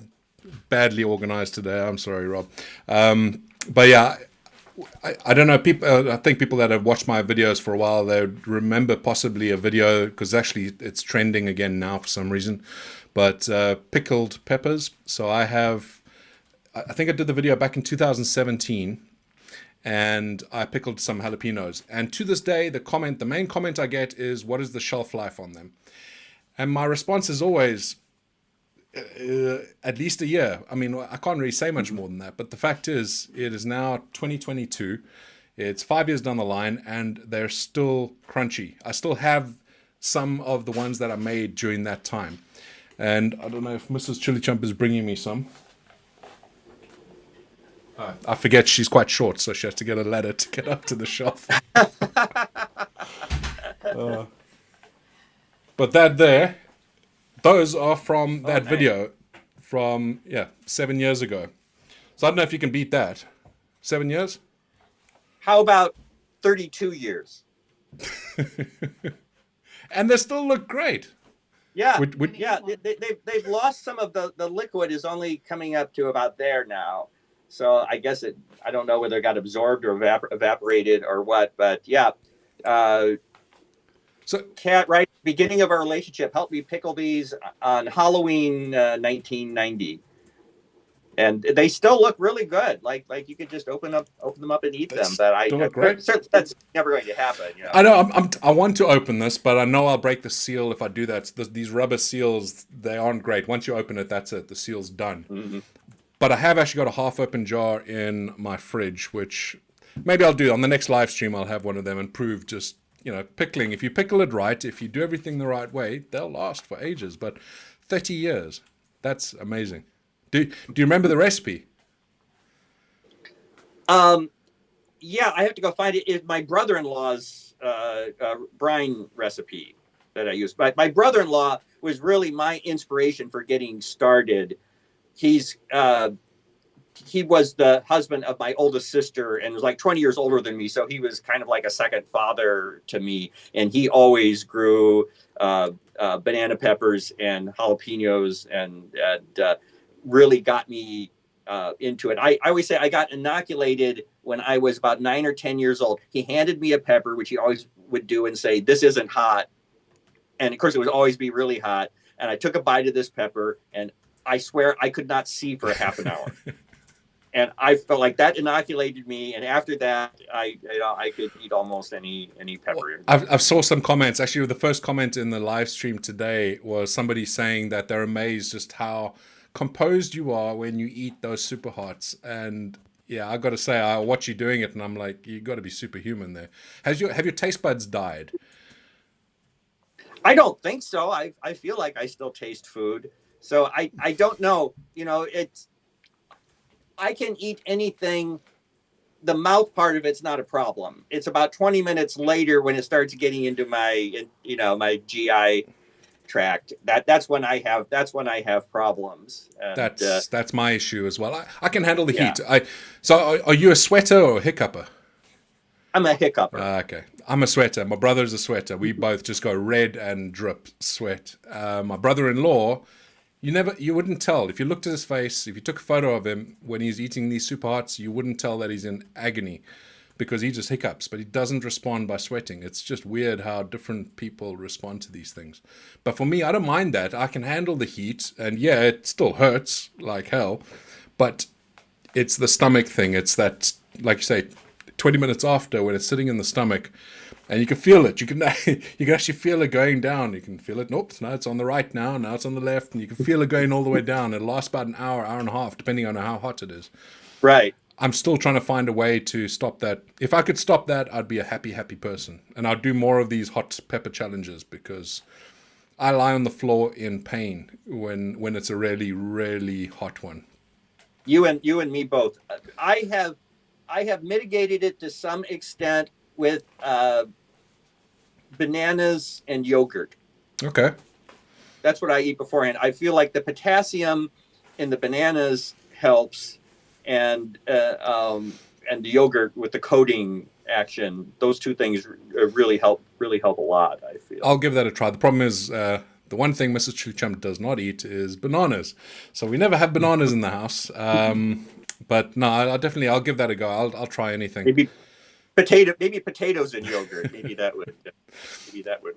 badly organized today. I'm sorry, Rob. But yeah, I don't know. People, I think people that have watched my videos for a while, they would remember possibly a video, because actually it's trending again now for some reason. But pickled peppers. So I think I did the video back in 2017. And I pickled some jalapenos. And to this day, the main comment I get is, what is the shelf life on them? And my response is always at least a year. I mean, I can't really say much more than that. But the fact is, it is now 2022. It's 5 years down the line, and they're still crunchy. I still have some of the ones that I made during that time. And I don't know if Mrs. ChilliChump is bringing me some. I forget she's quite short, so she has to get a ladder to get up to the shelf. But those are from that video from 7 years ago. So I don't know if you can beat that. 7 years? How about 32 years? And they still look great. Yeah, they've lost some of the liquid is only coming up to about there now. So I guess I don't know whether it got absorbed or evaporated or what, but yeah. So Kat, right, beginning of our relationship, helped me pickle these on Halloween 1990. And they still look really good. Like you could just open them up and eat them. But that's never going to happen. You know? I know. I want to open this, but I know I'll break the seal if I do that. These rubber seals, they aren't great. Once you open it, that's it. The seal's done. Mm-hmm. But I have actually got a half-open jar in my fridge, which maybe I'll do on the next live stream. I'll have one of them and prove just, pickling. If you pickle it right, if you do everything the right way, they'll last for ages. But 30 years, that's amazing. Do you remember the recipe? Yeah, I have to go find it. It's my brother-in-law's brine recipe that I used. But my brother-in-law was really my inspiration for getting started. He was the husband of my oldest sister and was like 20 years older than me. So he was kind of like a second father to me. And he always grew banana peppers and jalapenos and really got me into it. I always say I got inoculated when I was about 9 or 10 years old. He handed me a pepper, which he always would do and say, "This isn't hot." And of course, it would always be really hot. And I took a bite of this pepper, and I swear I could not see for a half an hour. And I felt like that inoculated me. And after that, I could eat almost any pepper. Well, I've saw some comments. Actually, the first comment in the live stream today was somebody saying that they're amazed just how composed you are when you eat those super hots. And yeah, I got to say, I watch you doing it, and I'm like, you got to be superhuman there. Have your taste buds died? I don't think so. I feel like I still taste food. So I don't know. I can eat anything. The mouth part of it's not a problem. It's about 20 minutes later when it starts getting into my, my GI tract. That's when I have problems. And That's my issue as well. I can handle the yeah, heat. Are you a sweater or a hiccuper? I'm a hiccupper. Okay. I'm a sweater. My brother's a sweater. We both just go red and drip sweat. My brother-in-law, you wouldn't tell. If you looked at his face, if you took a photo of him when he's eating these super hots, you wouldn't tell that he's in agony because he just hiccups, but he doesn't respond by sweating. It's just weird how different people respond to these things. But for me, I don't mind that. I can handle the heat, and yeah, it still hurts like hell, but it's the stomach thing. It's that, like you say, 20 minutes after when it's sitting in the stomach and you can feel it. You can actually feel it going down. You can feel it. Nope, no, it's on the right now. Now it's on the left. And you can feel it going all the way down. It lasts about an hour, hour and a half, depending on how hot it is. Right. I'm still trying to find a way to stop that. If I could stop that, I'd be a happy, happy person. And I'd do more of these hot pepper challenges because I lie on the floor in pain when it's a really, really hot one. You and me both. I have mitigated it to some extent with bananas and yogurt. Okay. That's what I eat beforehand. I feel like the potassium in the bananas helps, and the yogurt with the coating action. Those two things really help a lot, I feel. I'll give that a try. The problem is the one thing Mrs. ChilliChump does not eat is bananas. So we never have bananas in the house. But no, I'll give that a go. I'll try anything. Maybe potatoes and yogurt. Maybe that would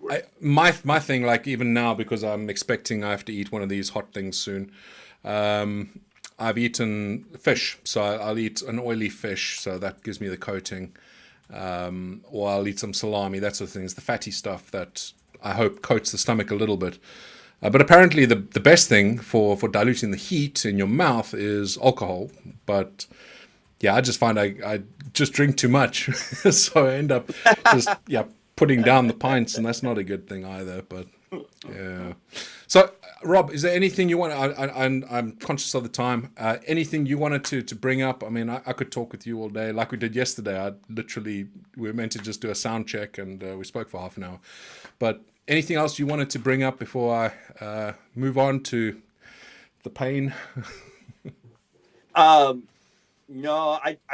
work. My thing, like even now, because I'm expecting I have to eat one of these hot things soon. I've eaten fish, so I'll eat an oily fish, so that gives me the coating. Or I'll eat some salami, that sort of thing. It's the fatty stuff that I hope coats the stomach a little bit. But apparently the best thing for diluting the heat in your mouth is alcohol. But yeah, I just find I just drink too much. So I end up just putting down the pints, and that's not a good thing either. But yeah. So Rob, is there anything you want? I'm conscious of the time. Anything you wanted to bring up? I mean, I could talk with you all day, like we did yesterday. We were meant to just do a sound check, and we spoke for half an hour. But anything else you wanted to bring up before I move on to the pain? No, I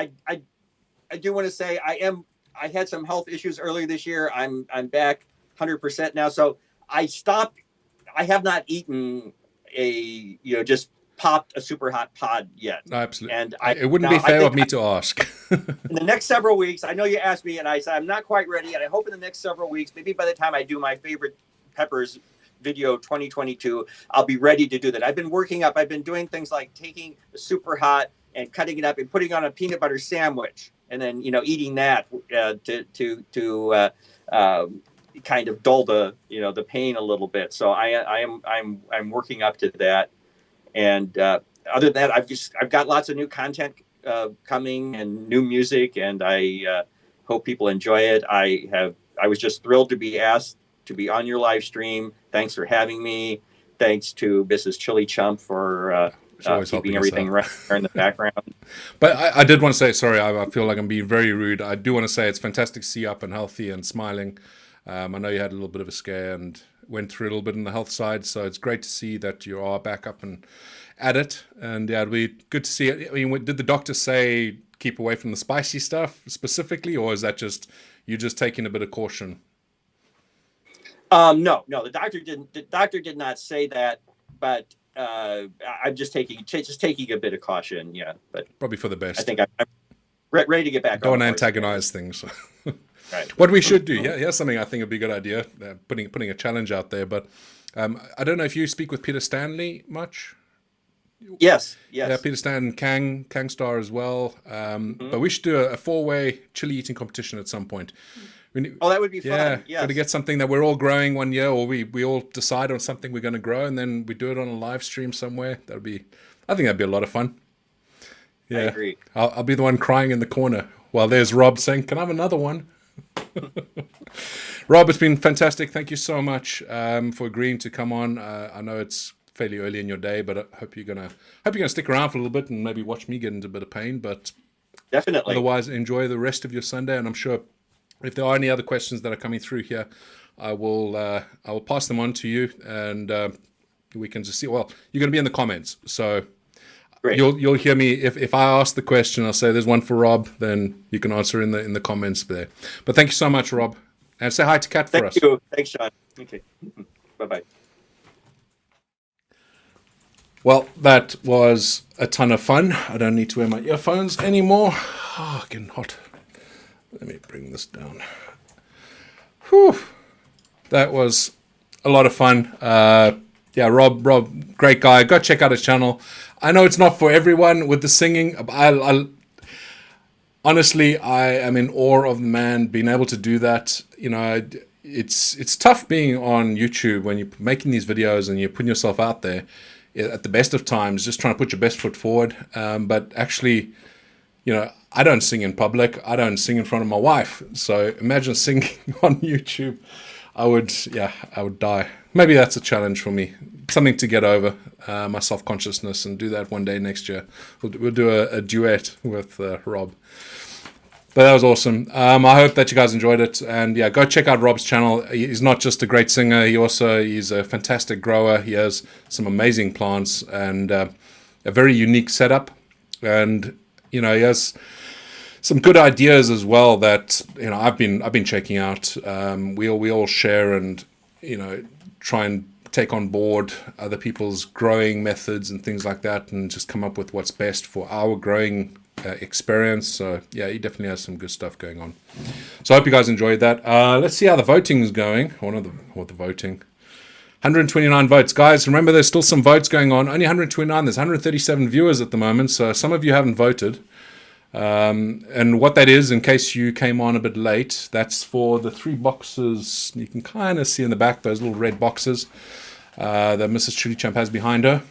do want to say I had some health issues earlier this year. I'm back 100% now. So I stopped. I have not eaten just popped a super hot pod yet. Absolutely. And it wouldn't be fair of me to ask. In the next several weeks, I know you asked me, and I said I'm not quite ready. And I hope in the next several weeks, maybe by the time I do my favorite peppers video 2022, I'll be ready to do that. I've been working up. I've been doing things like taking a super hot and cutting it up and putting on a peanut butter sandwich, and then eating that to kind of dull the pain a little bit. So I'm working up to that, and other than that, I've got lots of new content coming and new music, and I hope people enjoy it. I was just thrilled to be asked to be on your live stream. Thanks for having me. Thanks to Mrs. ChilliChump for keeping everything right there in the background. But I did want to say, sorry, I feel like I'm being very rude. I do want to say it's fantastic to see you up and healthy and smiling. I know you had a little bit of a scare and went through a little bit on the health side, so it's great to see that you are back up and at it. And yeah, it'll be good to see it. I mean, did the doctor say keep away from the spicy stuff specifically, or is that just you just taking a bit of caution? No, the doctor didn't. The doctor did not say that, but I'm just taking a bit of caution. Yeah, but probably for the best. I think I'm ready to get back. Don't antagonize things. Right. What we should do, here's something I think would be a good idea. Putting a challenge out there, but I don't know if you speak with Peter Stanley much. Yes. Yeah, Peter Stan, Kang Star as well. But we should do a 4-way chili eating competition at some point. That would be fun. Yeah, yes. Got to get something that we're all growing one year, or we all decide on something we're going to grow, and then we do it on a live stream somewhere. I think that'd be a lot of fun. Yeah, I agree. I'll be the one crying in the corner while there's Rob saying, "Can I have another one?" Rob, it's been fantastic. Thank you so much for agreeing to come on. I know it's fairly early in your day, but I hope you're gonna stick around for a little bit and maybe watch me get into a bit of pain. But Definitely. otherwise, enjoy the rest of your Sunday, and I'm sure if there are any other questions that are coming through here, I will pass them on to you, and we can just see. Well, you're going to be in the comments, so Great. you'll hear me if I ask the question. I'll say there's one for Rob, then you can answer in the comments there. But thank you so much, Rob, and say hi to Kat for us. Thank you. Thanks, Sean. Okay. Bye-bye. Well, that was a ton of fun. I don't need to wear my earphones anymore. Oh, getting hot. Let me bring this down. Whew. That was a lot of fun. Yeah, Rob, great guy. Go check out his channel. I know it's not for everyone with the singing. Honestly, I am in awe of the man being able to do that. You know, it's tough being on YouTube when you're making these videos and you're putting yourself out there at the best of times, just trying to put your best foot forward. But actually, you know, I don't sing in public. I don't sing in front of my wife. So imagine singing on YouTube. I would die. Maybe that's a challenge for me. Something to get over, my self-consciousness, and do that one day next year. We'll do a duet with Rob. But that was awesome. I hope that you guys enjoyed it. And yeah, go check out Rob's channel. He's not just a great singer. He's a fantastic grower. He has some amazing plants and a very unique setup. And, you know, he has some good ideas as well that, you know, I've been checking out. We all share and, you know, try and take on board other people's growing methods and things like that, and just come up with what's best for our growing experience. So yeah, he definitely has some good stuff going on. So I hope you guys enjoyed that. Let's see how the voting is going. The voting. 129 votes. Guys, remember there's still some votes going on. Only 129. There's 137 viewers at the moment, so some of you haven't voted. And what that is, in case you came on a bit late, that's for the 3 boxes. You can kind of see in the back those little red boxes that Mrs. ChilliChump has behind her.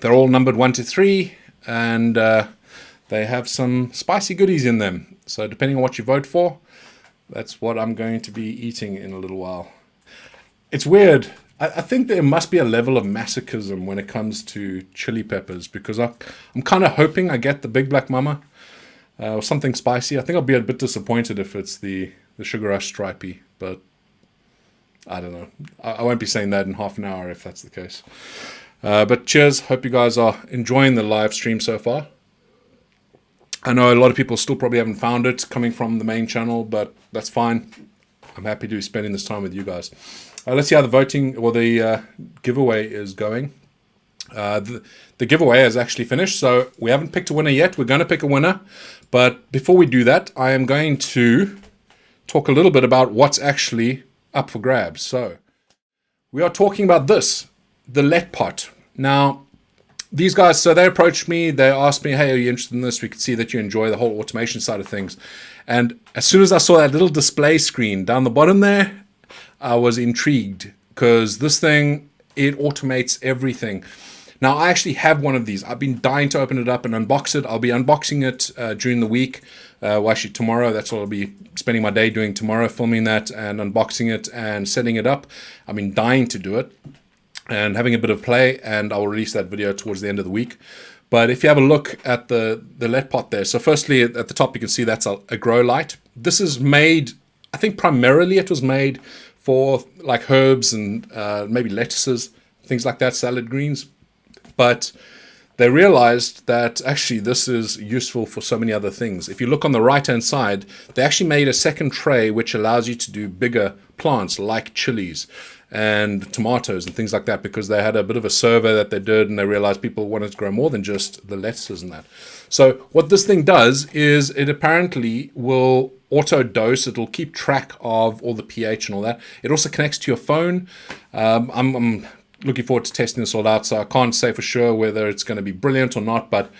They're all numbered 1 to 3, and they have some spicy goodies in them. So depending on what you vote for, that's what I'm going to be eating in a little while. It's weird. I think there must be a level of masochism when it comes to chili peppers, because I'm kind of hoping I get the Big Black Mama or something spicy. I think I'll be a bit disappointed if it's the Sugar Rush Stripey, but I don't know. I won't be saying that in half an hour if that's the case. But cheers. Hope you guys are enjoying the live stream so far. I know a lot of people still probably haven't found it coming from the main channel, but that's fine. I'm happy to be spending this time with you guys. Let's see how the voting or the giveaway is going. The giveaway has actually finished, so we haven't picked a winner yet. We're going to pick a winner, but before we do that, I am going to talk a little bit about what's actually up for grabs. So we are talking about this, the Let Pot. Now, these guys, so they approached me, they asked me, hey, are you interested in this? We could see that you enjoy the whole automation side of things. And as soon as I saw that little display screen down the bottom there, I was intrigued, because this thing, it automates everything. Now, I actually have one of these. I've been dying to open it up and unbox it. I'll be unboxing it during the week. Well, actually tomorrow. That's what I'll be spending my day doing tomorrow, filming that and unboxing it and setting it up. I've been dying to do it and having a bit of play, and I'll release that video towards the end of the week. But if you have a look at the Let Pot there, so firstly at the top you can see that's a grow light. This is made, I think primarily it was made for like herbs and maybe lettuces, things like that, salad greens. But they realized that actually this is useful for so many other things. If you look on the right-hand side, they actually made a second tray which allows you to do bigger plants like chilies and tomatoes and things like that, because they had a bit of a survey that they did and they realized people wanted to grow more than just the lettuces and that. So what this thing does is it apparently will auto dose. It'll keep track of all the pH and all that. It also connects to your phone. I'm looking forward to testing this all out, so I can't say for sure whether it's going to be brilliant or not, but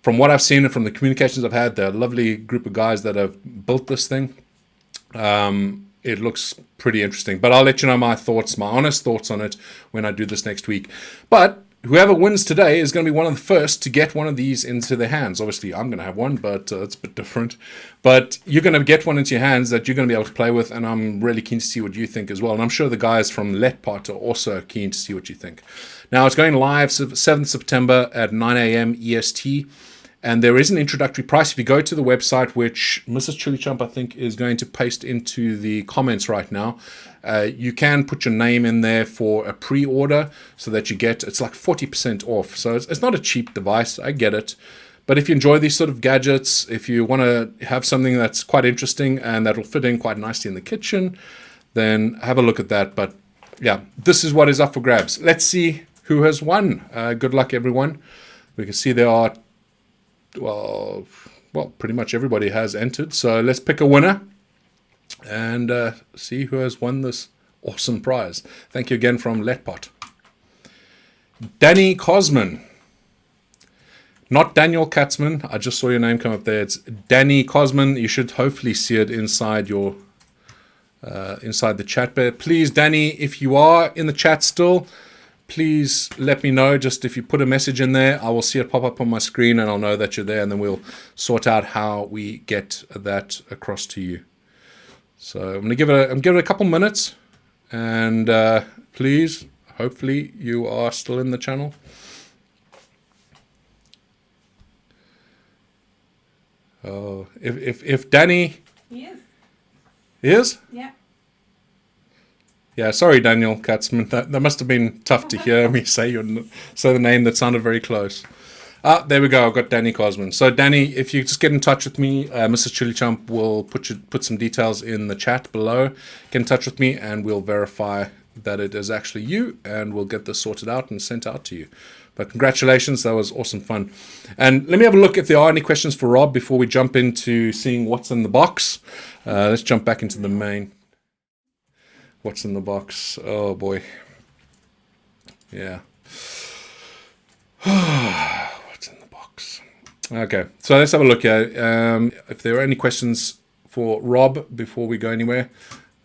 from what I've seen and from the communications I've had, they're a lovely group of guys that have built this thing. It looks pretty interesting, but I'll let you know my thoughts, my honest thoughts on it when I do this next week. But whoever wins today is going to be one of the first to get one of these into their hands. Obviously, I'm going to have one, but it's a bit different. But you're going to get one into your hands that you're going to be able to play with, and I'm really keen to see what you think as well. And I'm sure the guys from Letpot are also keen to see what you think. Now, it's going live 7th September at 9 a.m. EST. And there is an introductory price. If you go to the website, which Mrs. ChilliChump, I think, is going to paste into the comments right now, you can put your name in there for a pre-order so that you get, it's like 40% off. So it's not a cheap device. I get it. But if you enjoy these sort of gadgets, if you want to have something that's quite interesting and that'll fit in quite nicely in the kitchen, then have a look at that. But yeah, this is what is up for grabs. Let's see who has won. Good luck, everyone. We can see there are well, pretty much everybody has entered. So let's pick a winner and see who has won this awesome prize. Thank you again from Letpot. Danny Cosman. Not Daniel Katzman. I just saw your name come up there. It's Danny Cosman. You should hopefully see it inside your inside the chat bar. Please, Danny, if you are in the chat still, please let me know. Just if you put a message in there, I will see it pop up on my screen and I'll know that you're there, and then we'll sort out how we get that across to you. So I'm gonna give it a couple minutes, and please, hopefully you are still in the channel. Oh, if Danny is? Yeah. Yeah, sorry, Daniel Katzman. That must have been tough to hear me say the name that sounded very close. There we go. I've got Danny Cosman. So, Danny, if you just get in touch with me, Mrs. ChilliChump will put some details in the chat below. Get in touch with me, and we'll verify that it is actually you, and we'll get this sorted out and sent out to you. But congratulations. That was awesome fun. And let me have a look if there are any questions for Rob before we jump into seeing what's in the box. Let's jump back into the main. What's in the box? Oh boy. Yeah. What's in the box? Okay, so let's have a look at if there are any questions for Rob before we go anywhere.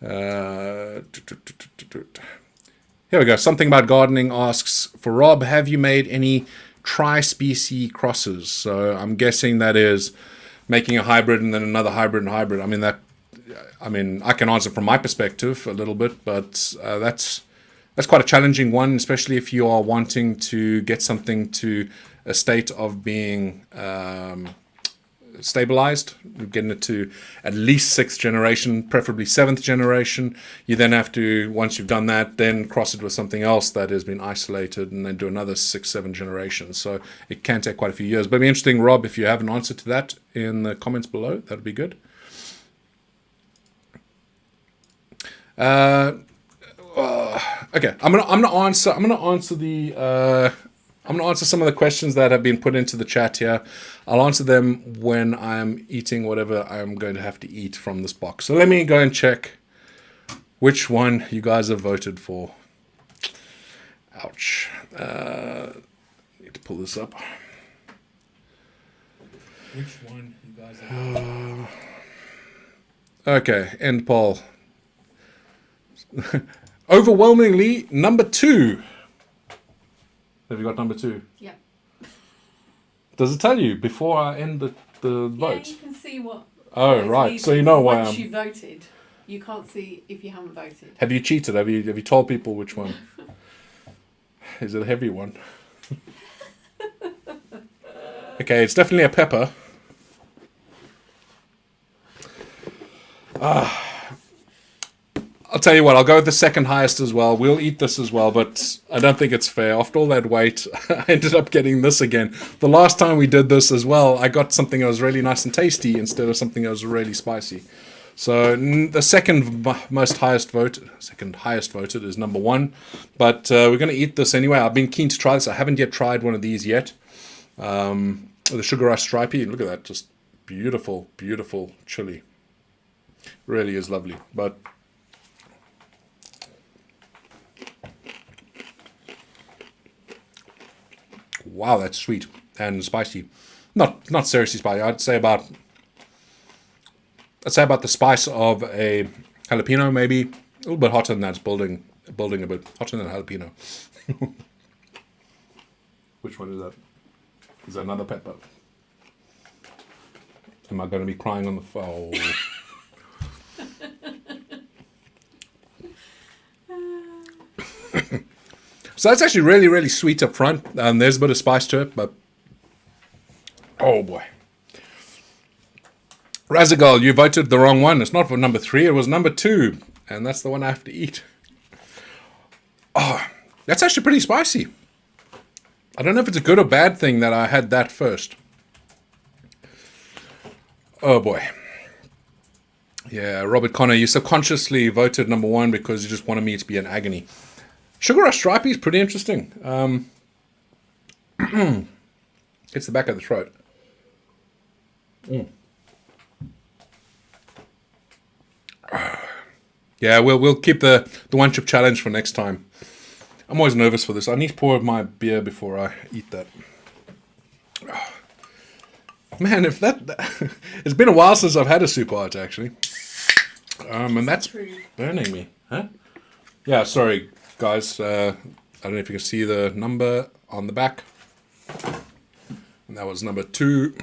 Here we go. Something About Gardening asks, for Rob, have you made any tri-species crosses? So I'm guessing that is making a hybrid and then another hybrid and hybrid. I mean, I can answer from my perspective a little bit, but that's quite a challenging one, especially if you are wanting to get something to a state of being stabilized, getting it to at least 6th generation, preferably 7th generation. You then have to, once you've done that, then cross it with something else that has been isolated and then do another 6, 7 generations. So it can take quite a few years. But it'd be interesting, Rob, if you have an answer to that in the comments below, that'd be good. Okay, I'm gonna answer some of the questions that have been put into the chat here. I'll answer them when I'm eating whatever I'm going to have to eat from this box. So let me go and check which one you guys have voted for. Ouch. Need to pull this up. Which one you guys have Okay, end poll. Overwhelmingly, number 2. Have you got number 2? Yeah. Does it tell you before I end the vote? Yeah, you can see what. Oh, right. So you know why once you voted, you can't see if you haven't voted. Have you cheated? Have you told people which one? Is it a heavy one? Okay, it's definitely a pepper. I'll tell you what, I'll go with the second highest as well. We'll eat this as well, but I don't think it's fair. After all that weight, I ended up getting this again. The last time we did this as well, I got something that was really nice and tasty instead of something that was really spicy. So the second highest voted is number 1. But we're going to eat this anyway. I've been keen to try this. I haven't yet tried one of these yet. The sugar rush stripey, look at that. Just beautiful, beautiful chili. Really is lovely. But wow, that's sweet and spicy. Not seriously spicy. I'd say about the spice of a jalapeno, maybe a little bit hotter than that. It's building a bit hotter than a jalapeno. Which one is that? Is that another pepper? Am I going to be crying on the phone? So that's actually really, really sweet up front. There's a bit of spice to it, but oh boy. Razagal, you voted the wrong one. It's not for number 3, it was number 2. And that's the one I have to eat. Oh, that's actually pretty spicy. I don't know if it's a good or bad thing that I had that first. Oh boy. Yeah, Robert Connor, you subconsciously voted number 1 because you just wanted me to be in agony. Sugar Rush Stripey is pretty interesting. It's the back of the throat. Yeah, we'll keep the one chip challenge for next time. I'm always nervous for this. I need to pour my beer before I eat that. Man, if that it's been a while since I've had a super hot actually. And that's burning me, huh? Yeah, sorry guys. I don't know if you can see the number on the back. And that was number 2.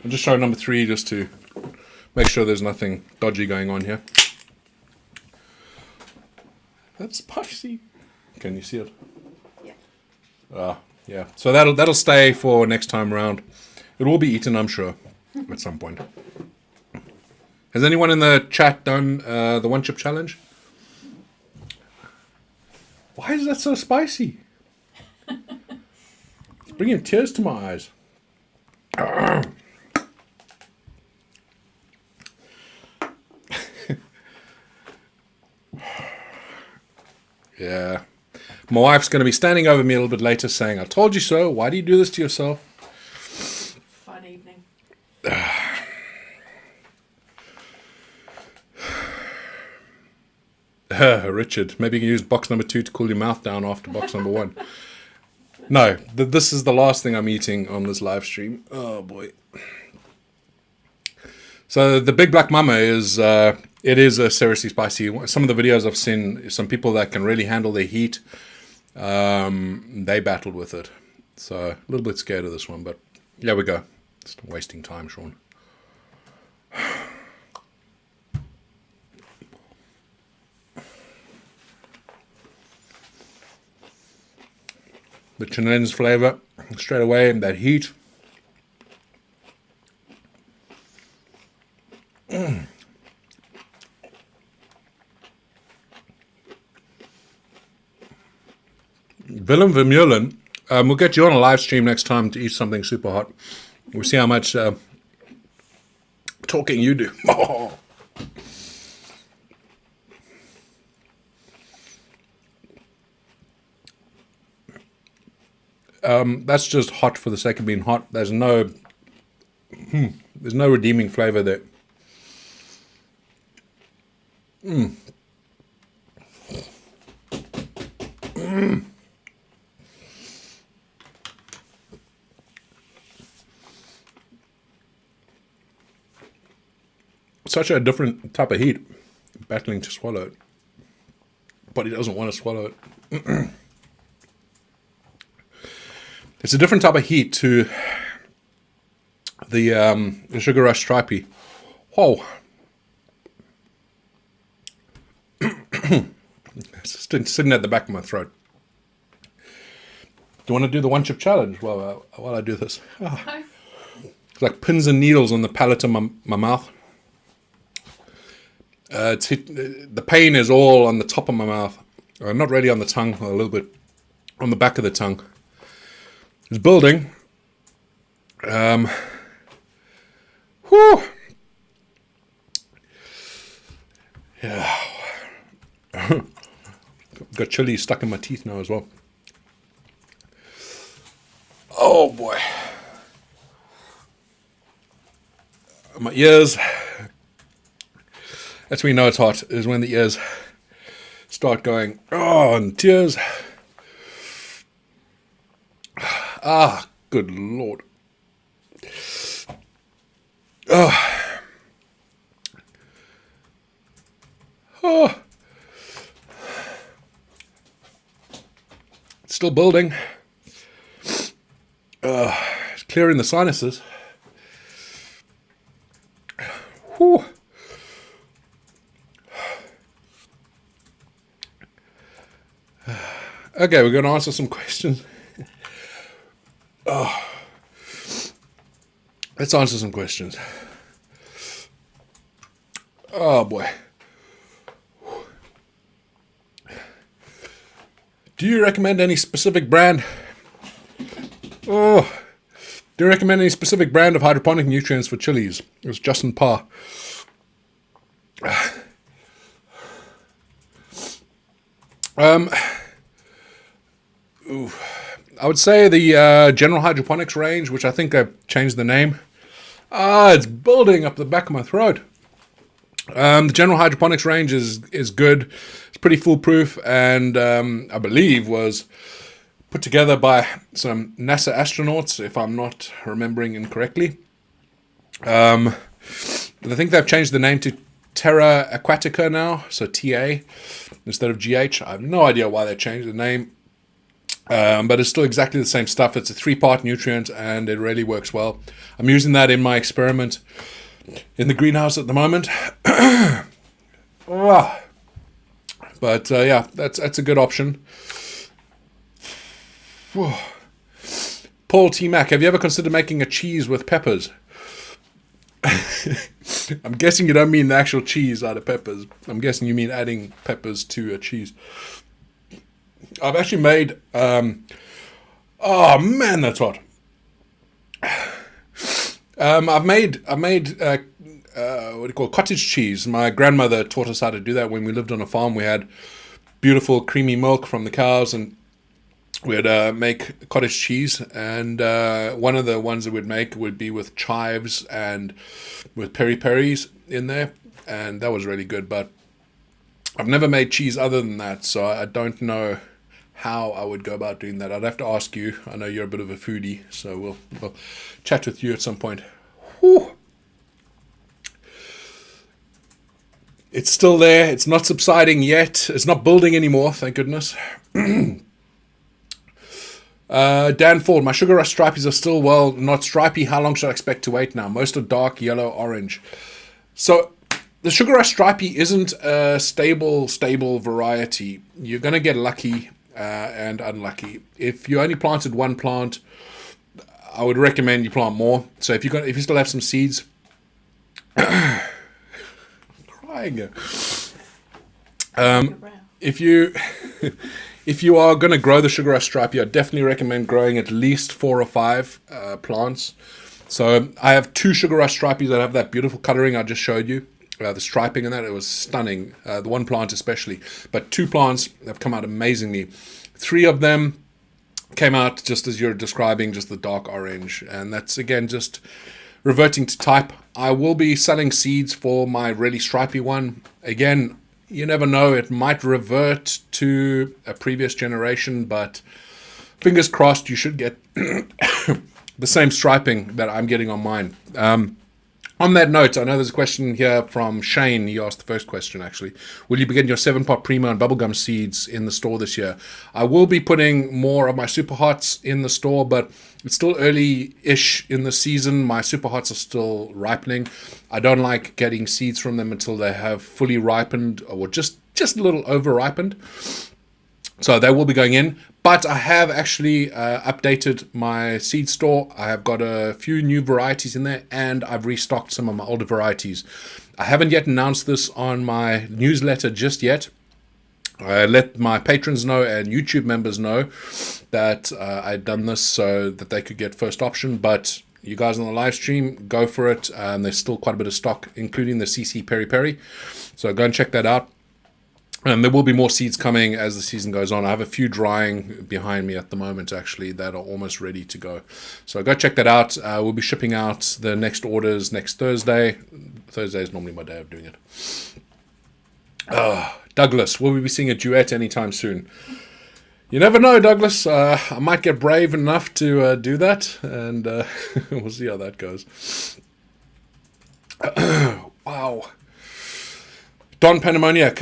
I'm just showing number 3 just to make sure there's nothing dodgy going on here. That's spicy. Can you see it? Yeah. Yeah. So that'll stay for next time around. It will be eaten, I'm sure, at some point. Has anyone in the chat done the one chip challenge? Why is that so spicy? It's bringing tears to my eyes. Yeah. My wife's going to be standing over me a little bit later saying, I told you so. Why do you do this to yourself? Fun evening. Richard, maybe you can use box number 2 to cool your mouth down after box number 1. No, this is the last thing I'm eating on this live stream. Oh boy. So the Big Black Mama is, it is a seriously spicy. Some of the videos I've seen, some people that can really handle the heat, they battled with it. So a little bit scared of this one, but there we go. Just wasting time, Sean. The Chilean's flavor straight away, and that heat. Willem Vermeulen, we'll get you on a live stream next time to eat something super hot. We'll see how much talking you do. That's just hot for the sake of being hot. There's no redeeming flavor there. Such a different type of heat, battling to swallow it. But he doesn't want to swallow it. It's a different type of heat to the Sugar Rush Stripey. Whoa. It's sitting at the back of my throat. Do you want to do the one chip challenge while I do this? Oh. No. It's like pins and needles on the palate of my mouth. The pain is all on the top of my mouth. Not really on the tongue, a little bit on the back of the tongue. It's building. Whew. Yeah. Got chili stuck in my teeth now as well. Oh boy. My ears. That's when you know it's hot, is when the ears start going, oh, and tears. Ah, good Lord. Oh. Oh. It's still building. Clearing the sinuses. Whew. Okay, we're going to answer some questions. Let's answer some questions. Oh boy. Do you recommend any specific brand? Do you recommend any specific brand of hydroponic nutrients for chilies? It was Justin Parr. I would say the General Hydroponics range, which I think I've changed the name. It's building up the back of my throat. The General Hydroponics range is good. It's pretty foolproof, and I believe was put together by some NASA astronauts, if I'm not remembering incorrectly. I think they've changed the name to Terra Aquatica now, so TA instead of GH. I have no idea why they changed the name. But it's still exactly the same stuff. It's a 3-part nutrient, and it really works well. I'm using that in my experiment in the greenhouse at the moment. But yeah, that's a good option. Paul T. Mac, have you ever considered making a cheese with peppers? I'm guessing you don't mean the actual cheese out of peppers. I'm guessing you mean adding peppers to a cheese. I've actually made, oh man, that's hot. I've made what do you call it? Cottage cheese. My grandmother taught us how to do that when we lived on a farm. We had beautiful creamy milk from the cows, and we'd make cottage cheese. And one of the ones that we'd make would be with chives and with peri-peris in there, and that was really good. But I've never made cheese other than that, so I don't know how I would go about doing that. I'd have to ask you. I know you're a bit of a foodie, so we'll chat with you at some point. Whew. It's still there. It's not subsiding yet. It's not building anymore, thank goodness. Dan Ford, my sugar rush stripies are still, well, not stripy. How long should I expect to wait now? Most are dark yellow, orange. So the sugar rush stripy isn't a stable variety. You're going to get lucky and unlucky. If you only planted one plant, I would recommend you plant more. So if you still have some seeds, crying. If you are going to grow the sugar rush stripy, I definitely recommend growing at least 4 or 5 plants. So I have 2 sugar rush stripies that have that beautiful coloring I just showed you. The striping and that, it was stunning. The one plant especially. But 2 plants have come out amazingly. 3 of them came out just as you're describing, just the dark orange. And that's, again, just reverting to type. I will be selling seeds for my really stripy one. Again, you never know. It might revert to a previous generation, but fingers crossed you should get the same striping that I'm getting on mine. On that note, I know there's a question here from Shane. He asked the first question, actually. Will you be getting your 7-pot Primo and bubblegum seeds in the store this year? I will be putting more of my Super Hots in the store, but it's still early-ish in the season. My Super Hots are still ripening. I don't like getting seeds from them until they have fully ripened or just a little over-ripened. So they will be going in. But I have actually updated my seed store. I have got a few new varieties in there, and I've restocked some of my older varieties. I haven't yet announced this on my newsletter just yet. I let my patrons know and YouTube members know that I'd done this so that they could get first option. But you guys on the live stream, go for it. There's still quite a bit of stock, including the CC Peri Peri. So go and check that out. And there will be more seeds coming as the season goes on. I have a few drying behind me at the moment, actually, that are almost ready to go. So go check that out. We'll be shipping out the next orders next Thursday. Thursday is normally my day of doing it. Douglas, will we be seeing a duet anytime soon? You never know, Douglas. I might get brave enough to do that, and we'll see how that goes. Wow. Don Pandemoniac,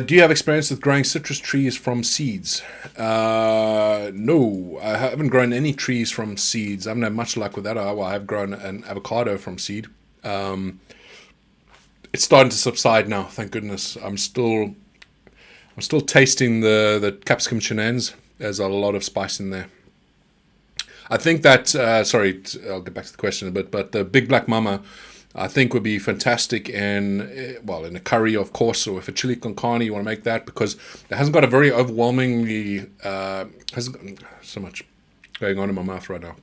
do you have experience with growing citrus trees from seeds? No, I haven't grown any trees from seeds. I haven't had much luck with that. Well, I have grown an avocado from seed. It's starting to subside now, thank goodness. I'm still tasting the capsicum chenennes. There's a lot of spice in there. I think that, sorry, I'll get back to the question a bit, but the Big Black Mama, I think would be fantastic in a curry, of course, or if a chili con carne, you want to make that, because it hasn't got a very overwhelmingly, hasn't got so much going on in my mouth right now.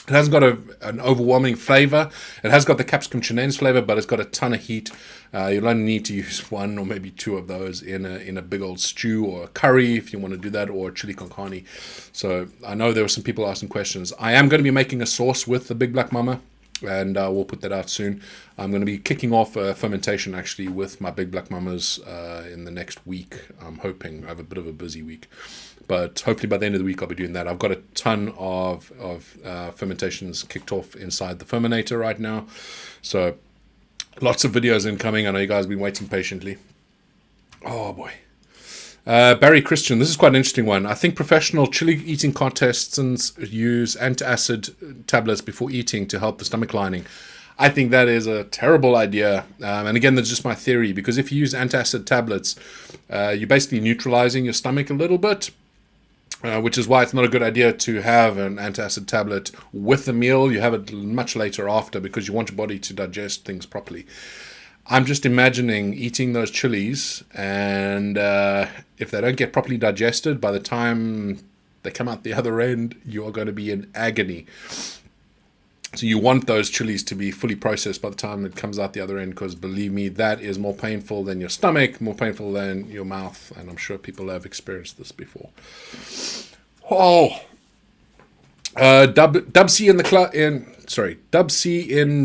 It hasn't got an overwhelming flavor. It has got the capsicum chenennes flavor, but it's got a ton of heat. You'll only need to use one or maybe two of those in a big old stew or a curry if you want to do that, or chili con carne. So I know there were some people asking questions. I am going to be making a sauce with the Big Black Mama, and we'll put that out soon. I'm going to be kicking off fermentation actually with my Big Black Mamas in the next week. I'm hoping I have a bit of a busy week, but hopefully by the end of the week I'll be doing that. I've got a ton of fermentations kicked off inside the fermentator right now, so lots of videos incoming. I know you guys have been waiting patiently. Oh boy. Barry Christian, this is quite an interesting one. I think professional chili eating contestants use antacid tablets before eating to help the stomach lining. I think that is a terrible idea. And again, that's just my theory, because if you use antacid tablets, you're basically neutralizing your stomach a little bit, which is why it's not a good idea to have an antacid tablet with the meal. You have it much later after, because you want your body to digest things properly. I'm just imagining eating those chilies, and if they don't get properly digested, by the time they come out the other end, you are going to be in agony. So you want those chilies to be fully processed by the time it comes out the other end, because believe me, that is more painful than your stomach, more painful than your mouth, and I'm sure people have experienced this before. Oh, Dub C in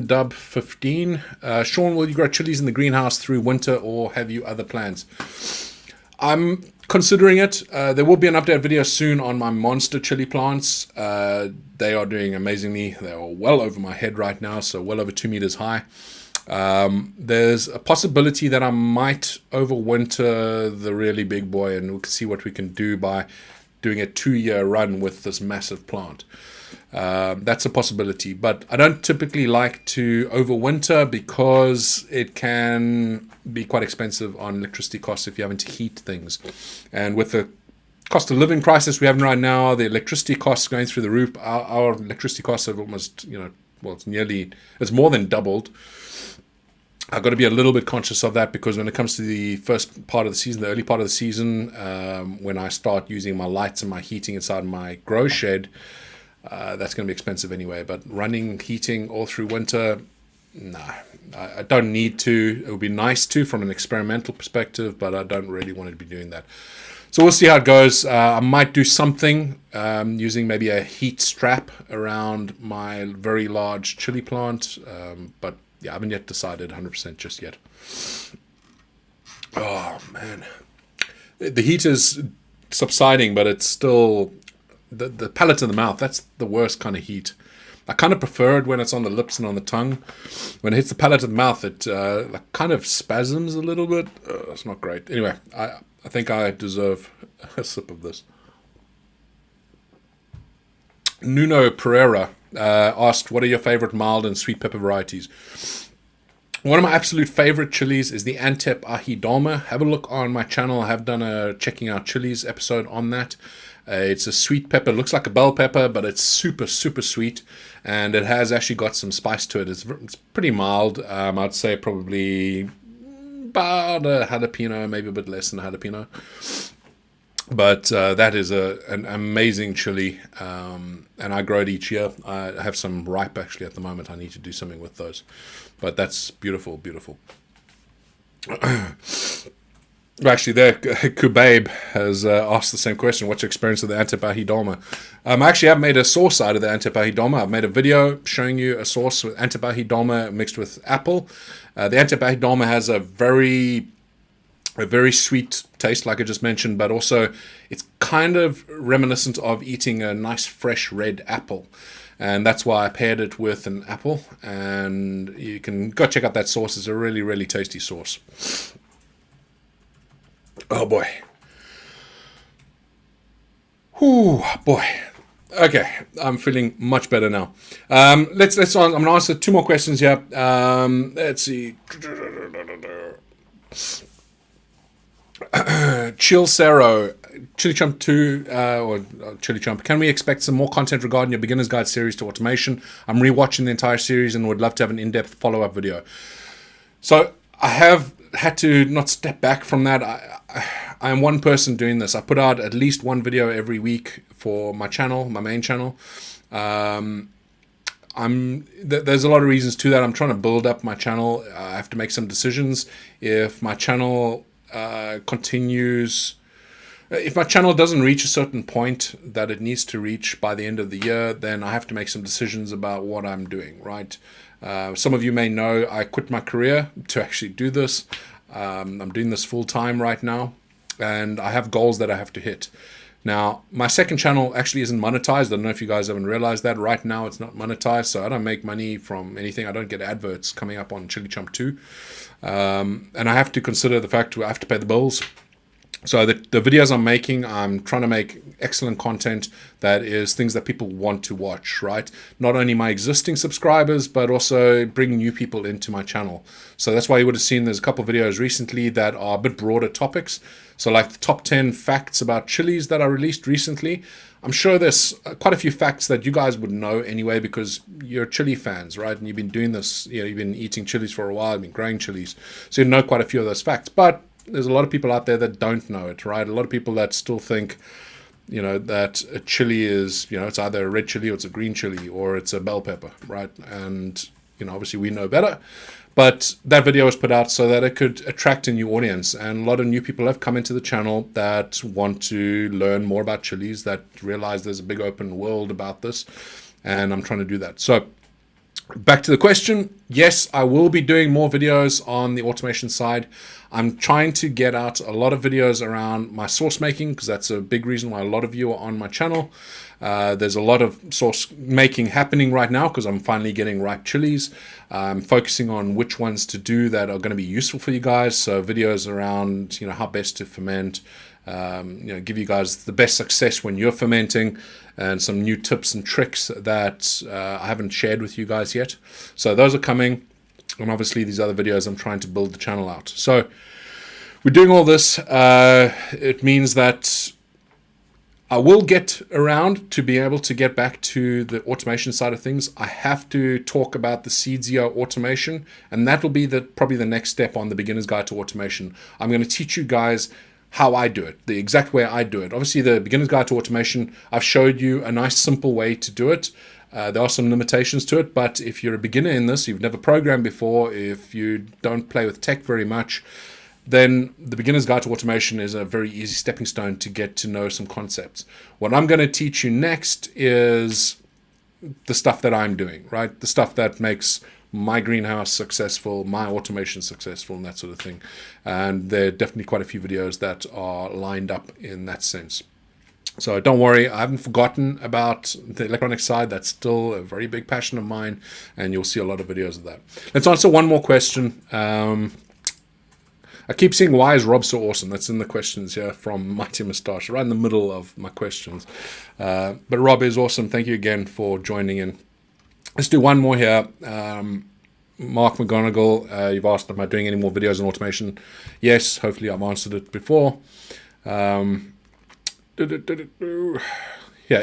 Dub 15. Sean, will you grow chilies in the greenhouse through winter, or have you other plans? I'm considering it. There will be an update video soon on my monster chili plants. They are doing amazingly. They are well over my head right now, so well over 2 meters high. There's a possibility that I might overwinter the really big boy, and we'll see what we can do by doing a 2-year run with this massive plant. That's a possibility, but I don't typically like to overwinter because it can be quite expensive on electricity costs if you're having to heat things. And with the cost of living crisis we have right now, the electricity costs going through the roof. Our electricity costs have almost, it's more than doubled. I've got to be a little bit conscious of that, because when it comes to the first part of the season, the early part of the season, when I start using my lights and my heating inside my grow shed, that's going to be expensive anyway. But running heating all through winter, no, I don't need to. It would be nice to from an experimental perspective, but I don't really want to be doing that. So we'll see how it goes. I might do something using maybe a heat strap around my very large chili plant, but yeah, I haven't yet decided 100% just yet. Oh man, the heat is subsiding, but it's still the palate in the mouth. That's the worst kind of heat. I kind of prefer it when it's on the lips and on the tongue. When it hits the palate of the mouth, it kind of spasms a little bit. It's not great. Anyway, I think I deserve a sip of this. Nuno Pereira asked, what are your favorite mild and sweet pepper varieties? One of my absolute favorite chilies is the Antep Ahi Dolma. Have a look on my channel. I have done a checking out chilies episode on that. It's a sweet pepper. It looks like a bell pepper, but it's super, super sweet. And it has actually got some spice to it. It's pretty mild. I'd say probably about a jalapeno, maybe a bit less than a jalapeno. But that is an amazing chili, and I grow it each year. I have some ripe actually at the moment. I need to do something with those, but that's beautiful, beautiful. Actually, there, Kubabe has asked the same question. What's your experience with the Antep Ahi Dolma? I actually have made a sauce out of the Antep Ahi Dolma. I've made a video showing you a sauce with Antep Ahi Dolma mixed with apple. The Antep Ahi Dolma has a very sweet taste, like I just mentioned, but also it's kind of reminiscent of eating a nice fresh red apple. And that's why I paired it with an apple. And you can go check out that sauce. It's a really, really tasty sauce. Oh boy. Whew, boy. Okay, I'm feeling much better now. Let's I'm gonna answer 2 more questions here. Let's see. ChilliChump 2 or ChilliChump. Can we expect some more content regarding your beginner's guide series to automation? I'm rewatching the entire series and would love to have an in-depth follow-up video. So I have had to not step back from that. I am one person doing this. I put out at least 1 video every week for my channel, my main channel. There's a lot of reasons to that. I'm trying to build up my channel. I have to make some decisions. If my channel continues, if my channel doesn't reach a certain point that it needs to reach by the end of the year, then I have to make some decisions about what I'm doing, right? Some of you may know I quit my career to actually do this. I'm doing this full time right now, and I have goals that I have to hit. Now, my second channel actually isn't monetized. I don't know if you guys haven't realized that. Right now, it's not monetized, so I don't make money from anything. I don't get adverts coming up on ChilliChump 2. And I have to consider the fact I have to pay the bills. So the videos I'm making, I'm trying to make excellent content that is things that people want to watch, right? Not only my existing subscribers, but also bring new people into my channel. So that's why you would have seen there's a couple of videos recently that are a bit broader topics. So like the top 10 facts about chilies that I released recently. I'm sure there's quite a few facts that you guys would know anyway because you're chili fans, right? And you've been doing this, you've been eating chilies for a while, you've been growing chilies. So you know quite a few of those facts. But there's a lot of people out there that don't know it, right? A lot of people that still think, that a chili is, it's either a red chili or it's a green chili or it's a bell pepper, right? And, obviously we know better. But that video was put out so that it could attract a new audience. And a lot of new people have come into the channel that want to learn more about chilies, that realize there's a big open world about this. And I'm trying to do that. So back to the question. Yes, I will be doing more videos on the automation side. I'm trying to get out a lot of videos around my sauce making because that's a big reason why a lot of you are on my channel. There's a lot of sauce making happening right now because I'm finally getting ripe chilies. I'm focusing on which ones to do that are going to be useful for you guys. So videos around, how best to ferment, give you guys the best success when you're fermenting and some new tips and tricks that I haven't shared with you guys yet. So those are coming. And obviously these other videos, I'm trying to build the channel out. So we're doing all this. It means that I will get around to be able to get back to the automation side of things. I have to talk about the Seedsio automation, and that will be probably the next step on the beginner's guide to automation. I'm going to teach you guys how I do it, the exact way I do it. Obviously, the beginner's guide to automation, I've showed you a nice, simple way to do it. There are some limitations to it, but if you're a beginner in this, you've never programmed before, if you don't play with tech very much, then the beginner's guide to automation is a very easy stepping stone to get to know some concepts. What I'm going to teach you next is the stuff that I'm doing, right? The stuff that makes my greenhouse successful, my automation successful, and that sort of thing. And there are definitely quite a few videos that are lined up in that sense. So don't worry, I haven't forgotten about the electronic side. That's still a very big passion of mine, and you'll see a lot of videos of that. Let's answer one more question. I keep seeing, why is Rob so awesome? That's in the questions here from Mighty Moustache, right in the middle of my questions. But Rob is awesome. Thank you again for joining in. Let's do one more here. Mark McGonigal, you've asked, am I doing any more videos on automation? Yes, hopefully I've answered it before. Yeah,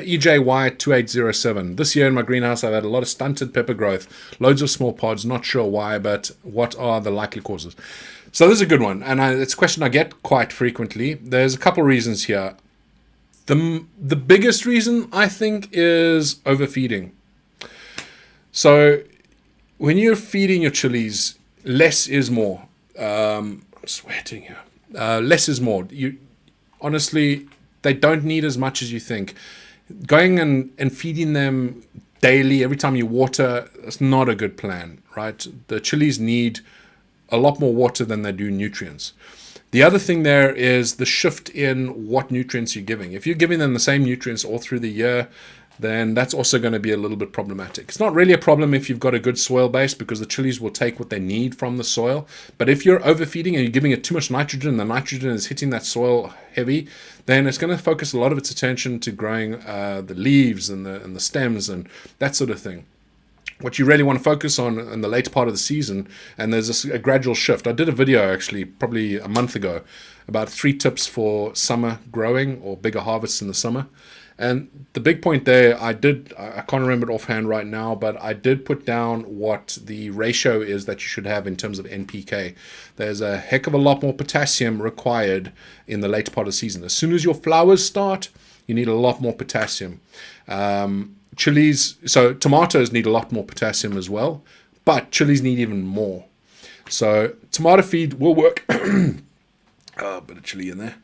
EJY2807. This year in my greenhouse, I've had a lot of stunted pepper growth, loads of small pods, not sure why, but what are the likely causes? So this is a good one, and it's a question I get quite frequently. There's a couple reasons here. The biggest reason, I think, is overfeeding. So when you're feeding your chilies, less is more. I'm sweating here. Less is more. Honestly, they don't need as much as you think. Going and feeding them daily, every time you water, that's not a good plan, right? The chilies need a lot more water than they do nutrients. The other thing there is the shift in what nutrients you're giving. If you're giving them the same nutrients all through the year, then that's also going to be a little bit problematic. It's not really a problem if you've got a good soil base, because the chilies will take what they need from the soil. But if you're overfeeding and you're giving it too much nitrogen, the nitrogen is hitting that soil heavy, then it's going to focus a lot of its attention to growing the leaves and the stems and that sort of thing. What you really want to focus on in the later part of the season, and there's a gradual shift. I did a video actually probably a month ago about 3 tips for summer growing or bigger harvests in the summer. And the big point there, I can't remember it offhand right now, but I did put down what the ratio is that you should have in terms of NPK. There's a heck of a lot more potassium required in the later part of the season. As soon as your flowers start, you need a lot more potassium. Chilies, so tomatoes need a lot more potassium as well, but chilies need even more. So tomato feed will work. A bit of chili in there.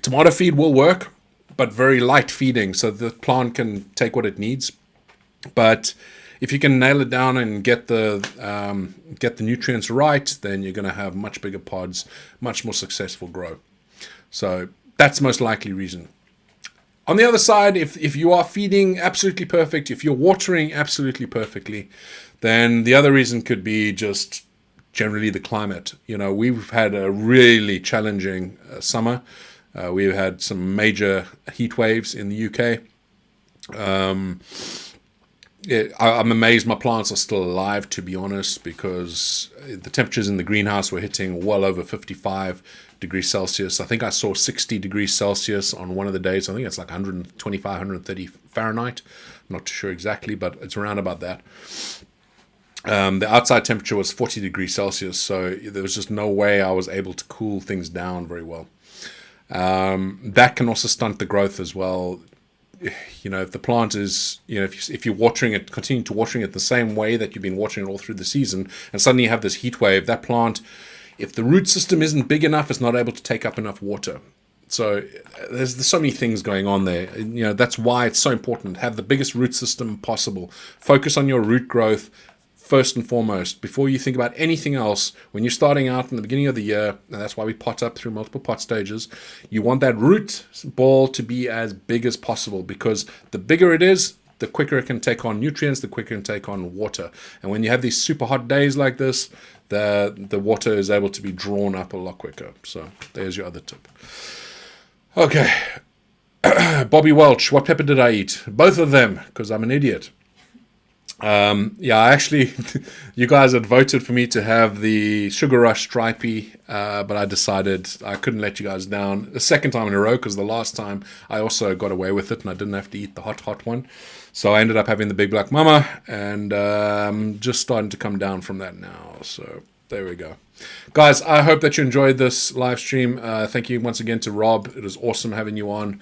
Tomato feed will work, but very light feeding, so the plant can take what it needs. But if you can nail it down and get the nutrients right, then you're going to have much bigger pods, much more successful grow. So that's the most likely reason. On the other side, if you are feeding absolutely perfect, if you're watering absolutely perfectly, then the other reason could be just generally the climate. You know, we've had a really challenging summer. We've had some major heat waves in the UK. I'm amazed my plants are still alive, to be honest, because the temperatures in the greenhouse were hitting well over 55 degrees Celsius. I think I saw 60 degrees Celsius on one of the days. I think it's like 125, 130 Fahrenheit. I'm not too sure exactly, but it's around about that. The outside temperature was 40 degrees Celsius, so there was just no way I was able to cool things down very well. That can also stunt the growth as well. You know, if the plant is, you know, if you're watering it, continue to watering it the same way that you've been watering it all through the season, and suddenly you have this heat wave, that plant, if the root system isn't big enough, it's not able to take up enough water. So there's so many things going on there. You know, that's why it's so important. Have the biggest root system possible. Focus on your root growth first and foremost, before you think about anything else. When you're starting out in the beginning of the year, and that's why we pot up through multiple pot stages, you want that root ball to be as big as possible, because the bigger it is, the quicker it can take on nutrients, the quicker it can take on water. And when you have these super hot days like this, the water is able to be drawn up a lot quicker. So there's your other tip. Okay. Bobby Welch, what pepper did I eat? Both of them, because I'm an idiot. Actually, you guys had voted for me to have the Sugar Rush Stripey, but I decided I couldn't let you guys down the second time in a row, because the last time I also got away with it and I didn't have to eat the hot one. So I ended up having the Big Black Mama, and just starting to come down from that now. So there we go. Guys, I hope that you enjoyed this live stream. Thank you once again to Rob. It was awesome having you on.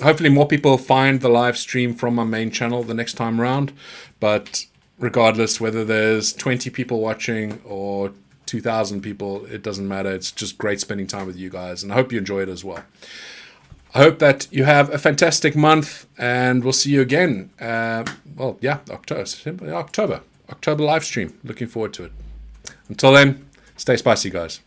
Hopefully more people find the live stream from my main channel the next time around. But regardless, whether there's 20 people watching or 2,000 people, it doesn't matter. It's just great spending time with you guys. And I hope you enjoy it as well. I hope that you have a fantastic month, and we'll see you again. October live stream. Looking forward to it. Until then, stay spicy, guys.